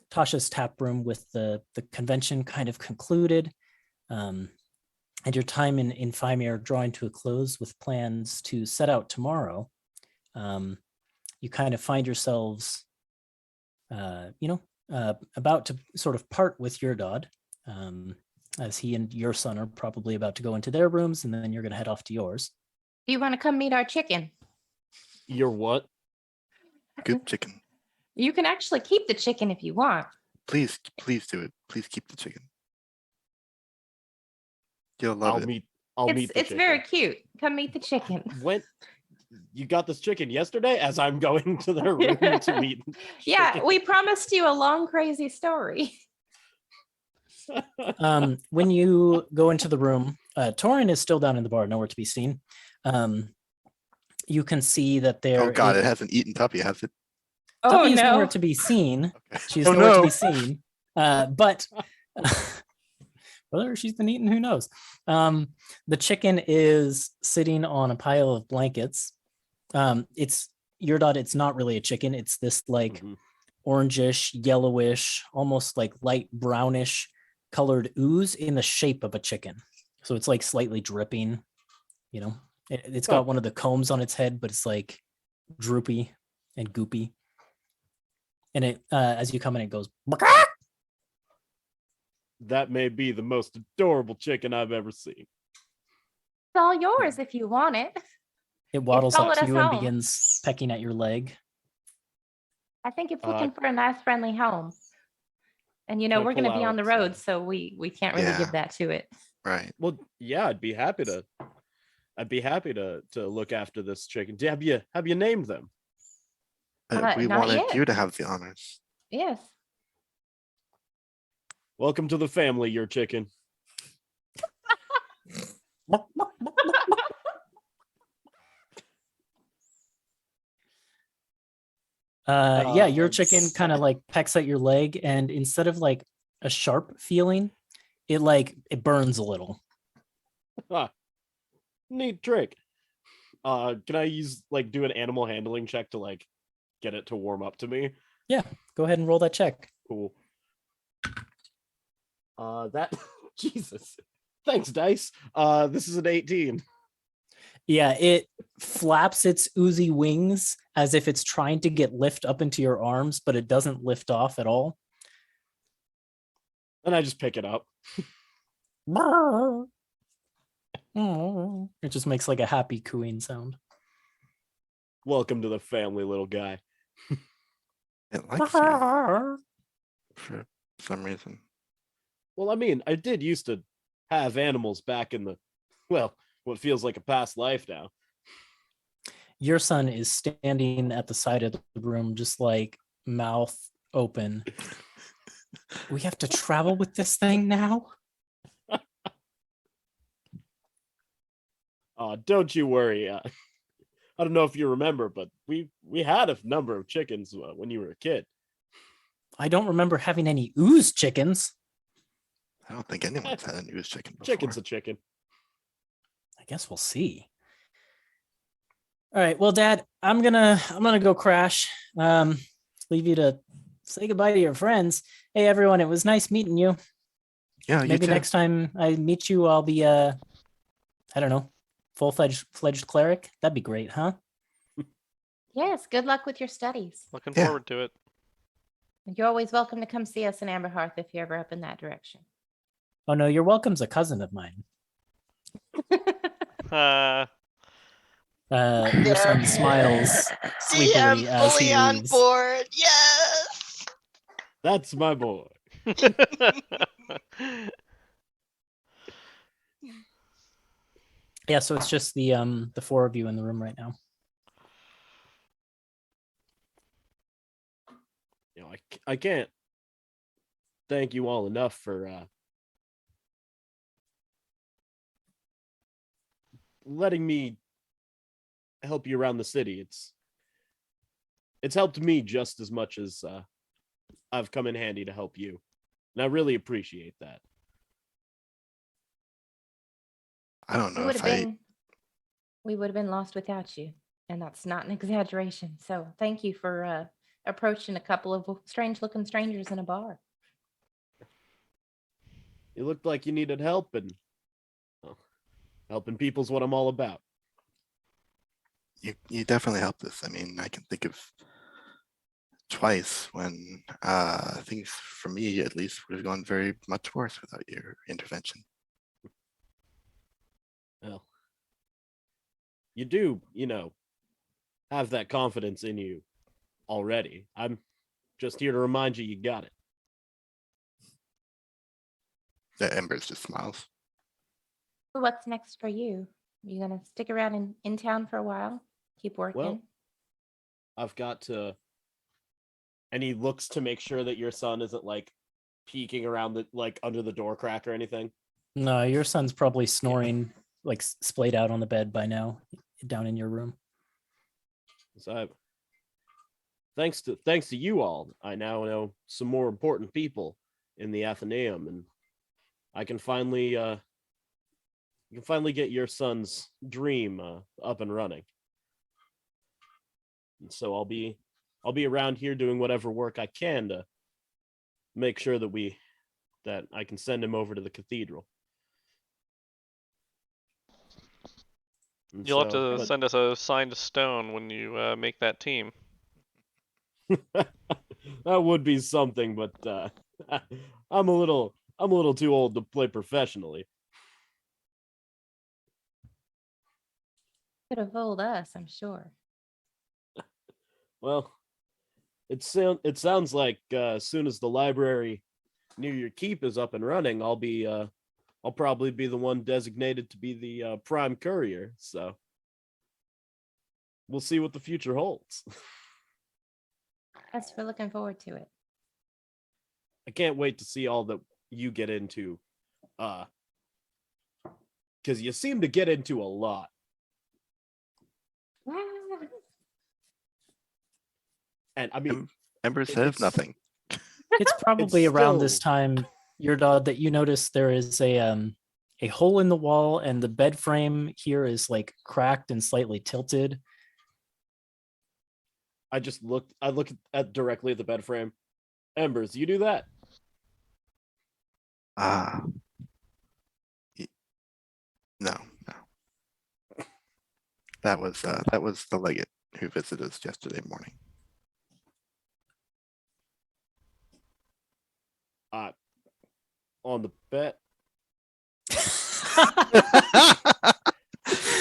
Tasha's tap room with the convention kind of concluded. And your time in Fymyr drawing to a close with plans to set out tomorrow. You kind of find yourselves, about to sort of part with your Dodd, as he and your son are probably about to go into their rooms, and then you're going to head off to yours. Do you want to come meet our chicken? Your what? Good chicken. You can actually keep the chicken if you want. Please do it. Please keep the chicken. You'll love it. I'll meet the It's chicken. very cute. Come meet the chicken. When you got this chicken yesterday, as I'm going to their room to meet. Yeah, chicken. we promised you a long, crazy story. When you go into the room, Torin is still down in the bar, nowhere to be seen. You can see that there. Oh God, it hasn't eaten Tuppy, has it? Oh Tuppy is no. nowhere to be seen. Okay. She's Oh, nowhere to no. be seen. But whether she's been eaten, who knows? The chicken is sitting on a pile of blankets. It's your Dot. It's not really a chicken. It's this like orangish, yellowish, almost like light brownish colored ooze in the shape of a chicken. So it's like slightly dripping. It's got one of the combs on its head, but it's like droopy and goopy. And it, as you come in, it goes. That may be the most adorable chicken I've ever seen. It's all yours if you want it. It waddles up followed to us you and home. begins pecking at your leg. I think it's looking for a nice, friendly home. And Can I we're going to pull be on the out, road, so we can't really Yeah. give that to it. Right. Well, yeah, I'd be happy to look after this chicken. Have you named them? We Not wanted yet. you to have the honors. Yes. Welcome to the family, your chicken. Your chicken kind of like pecks at your leg, and instead of like a sharp feeling, it burns a little. Neat trick. Can I do an animal handling check to get it to warm up to me? Go ahead and roll that check. Cool. That Jesus. Thanks, dice. This is an 18. Yeah, it flaps its oozy wings as if it's trying to get lift up into your arms, but it doesn't lift off at all. And I just pick it up. It just makes like a happy cooing sound. Welcome to the family, little guy. It likes you for some reason. Well, I mean, I did used to have animals back in what feels like a past life now. Your son is standing at the side of the room, just like mouth open. We have to travel with this thing now? Don't you worry. I don't know if you remember, but we had a number of chickens when you were a kid. I don't remember having any ooze chickens. I don't think anyone's had an ooze chicken before. Chicken's a chicken. I guess we'll see. All right. Well, Dad, I'm gonna go crash. Leave you to say goodbye to your friends. Hey, everyone, it was nice meeting you. Yeah, you Maybe too. next time I meet you, I'll be I don't know, full-fledged cleric. That'd be great, huh? Yes. Good luck with your studies. Looking Yeah. forward to it. You're always welcome to come see us in Amberhearth if you're ever up in that direction. Oh no, your welcome's a cousin of mine. Your son smiles sleepily DM as he fully on leaves. board. Yes. That's my boy. Yeah, so it's just the four of you in the room right now. You know, I can't thank you all enough for letting me help you around the city. It's helped me just as much as I've come in handy to help you, and I really appreciate that. I don't We know would if have I. been we would have been lost without you, and that's not an exaggeration. So thank you for approaching a couple of strange looking strangers in a bar. You looked like you needed help, and well, helping people's what I'm all about. You definitely helped us. I mean, I can think of twice when things, for me at least, would have gone very much worse without your intervention. Well, you do, have that confidence in you already. I'm just here to remind you got it. The Embers just smiles. So what's next for you? You gonna stick around in town for a while? Keep working? Well, I've got to. And he looks to make sure that your son isn't like peeking around the under the door crack or anything. No, your son's probably snoring like splayed out on the bed by now, down in your room. So thanks to you all, I now know some more important people in the Athenaeum, and I can finally get your son's dream up and running. And so I'll be around here doing whatever work I can to make sure that I can send him over to the cathedral. And You'll have to but- send us a signed stone when you make that team. that would be something, but I'm a little too old to play professionally. Could have fooled us, I'm sure. Well, it sounds like as soon as the library near your keep is up and running, I'll probably be the one designated to be the prime courier. So we'll see what the future holds. Guess we're looking forward to it. I can't wait to see all that you get into, because you seem to get into a lot. And I mean, Embers If have it's- nothing. It's probably It's around this still- time, your dog, that you notice there is a hole in the wall, and the bed frame here is like cracked and slightly tilted. I look at directly at the bed frame. Embers, you do that? Ah. No. That was the legate who visited us yesterday morning. On the bet.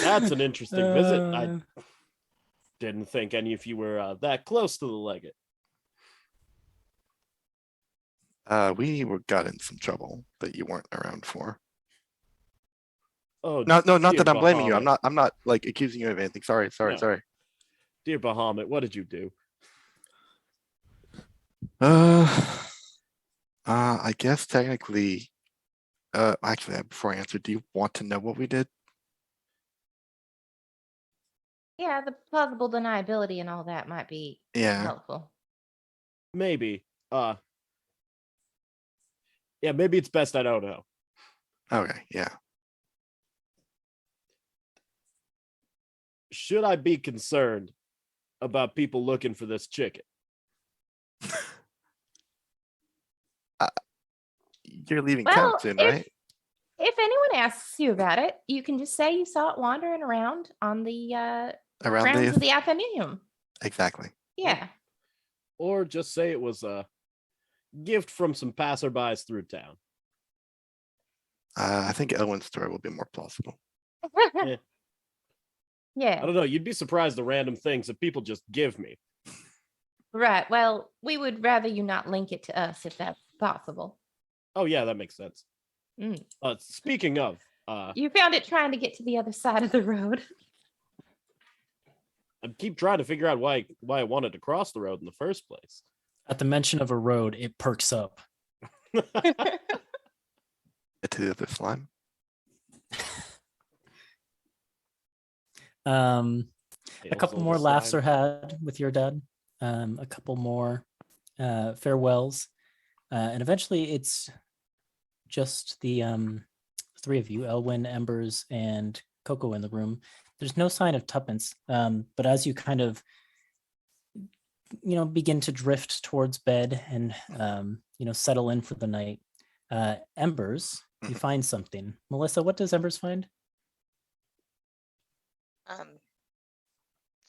That's an interesting visit. I didn't think any of you were that close to the legate. We got in some trouble that you weren't around for. Oh, Not dear that I'm blaming you. Bahamut. I'm not like accusing you of anything. Sorry. No. Dear Bahamut, what did you do? I guess technically, actually, before I answer, do you want to know what we did? Yeah, the plausible deniability and all that might be Yeah. helpful. Maybe. Yeah, maybe it's best I don't know. Okay. Yeah. Should I be concerned about people looking for this chicken? You're leaving Well, town soon, right? If anyone asks you about it, you can just say you saw it wandering around on the Around grounds the of the Athenaeum. exactly. Yeah. Or just say it was a gift from some passerbys through town. I think Elwin's story will be more plausible. Yeah. Yeah. I don't know. You'd be surprised the random things that people just give me. Right. Well, we would rather you not link it to us if that's possible. Oh yeah, that makes sense. Mm. Speaking of, You found it trying to get to the other side of the road. I keep trying to figure out why I wanted to cross the road in the first place. At the mention of a road, it perks up. Get to the other slime. A Tales couple of more the laughs slime. are had with your dad. A couple more farewells, and eventually it's just the three of you, Elwyn, Embers, and Coco in the room. There's no sign of Tuppence, but as you kind of begin to drift towards bed and settle in for the night, Embers, you find something. Melissa, what does Embers find?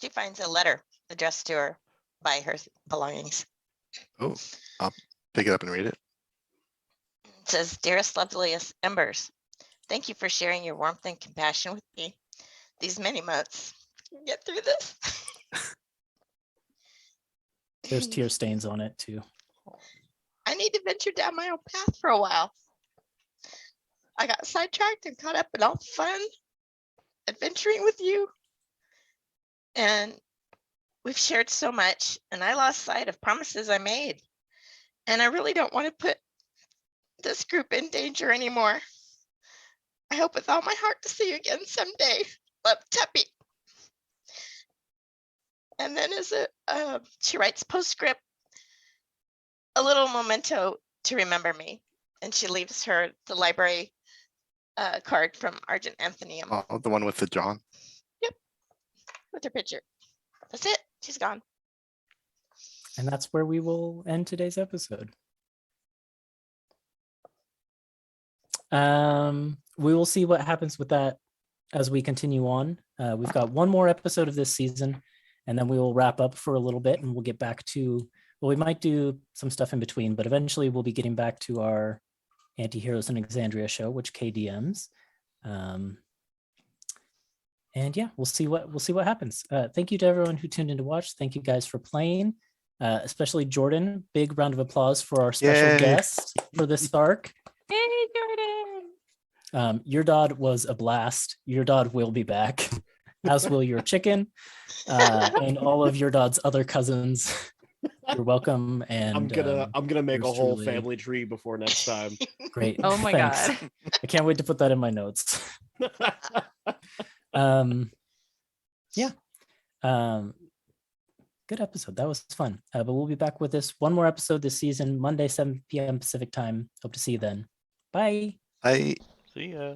She finds a letter addressed to her by her belongings. Oh, I'll pick it up and read it. It says, "Dearest, loveliest Embers, thank you for sharing your warmth and compassion with me these many months. Get through this." There's tear stains on it too. I need to venture down my own path for a while. I got sidetracked and caught up in all the fun adventuring with you. And we've shared so much, and I lost sight of promises I made. And I really don't want to put this group in danger anymore. I hope with all my heart to see you again someday. Love, Tuppy. And then she writes postscript, a little memento to remember me. And she leaves her the library card from Argent Anthemium Oh, the one with the John. with her picture. That's it. She's gone. And that's where we will end today's episode. We will see what happens with that as we continue on. We've got one more episode of this season, and then we will wrap up for a little bit, and we'll get back to, well, we might do some stuff in between, but eventually we'll be getting back to our Antiheroes in Exandria show, which KDMs. And yeah, we'll see what happens. Thank you to everyone who tuned in to watch. Thank you guys for playing, especially Jordan. Big round of applause for our special Yay. guest for this arc. Hey, Jordan. Your dad was a blast. Your dad will be back, as will your chicken, and all of your dad's other cousins. You're welcome. And I'm gonna make a yours whole truly. family tree before next time. Great. Oh my Thanks. God. I can't wait to put that in my notes. Yeah. Good episode. That was fun. But we'll be back with this one more episode this season, Monday, 7 p.m. Pacific time. Hope to see you then. Bye. I See ya.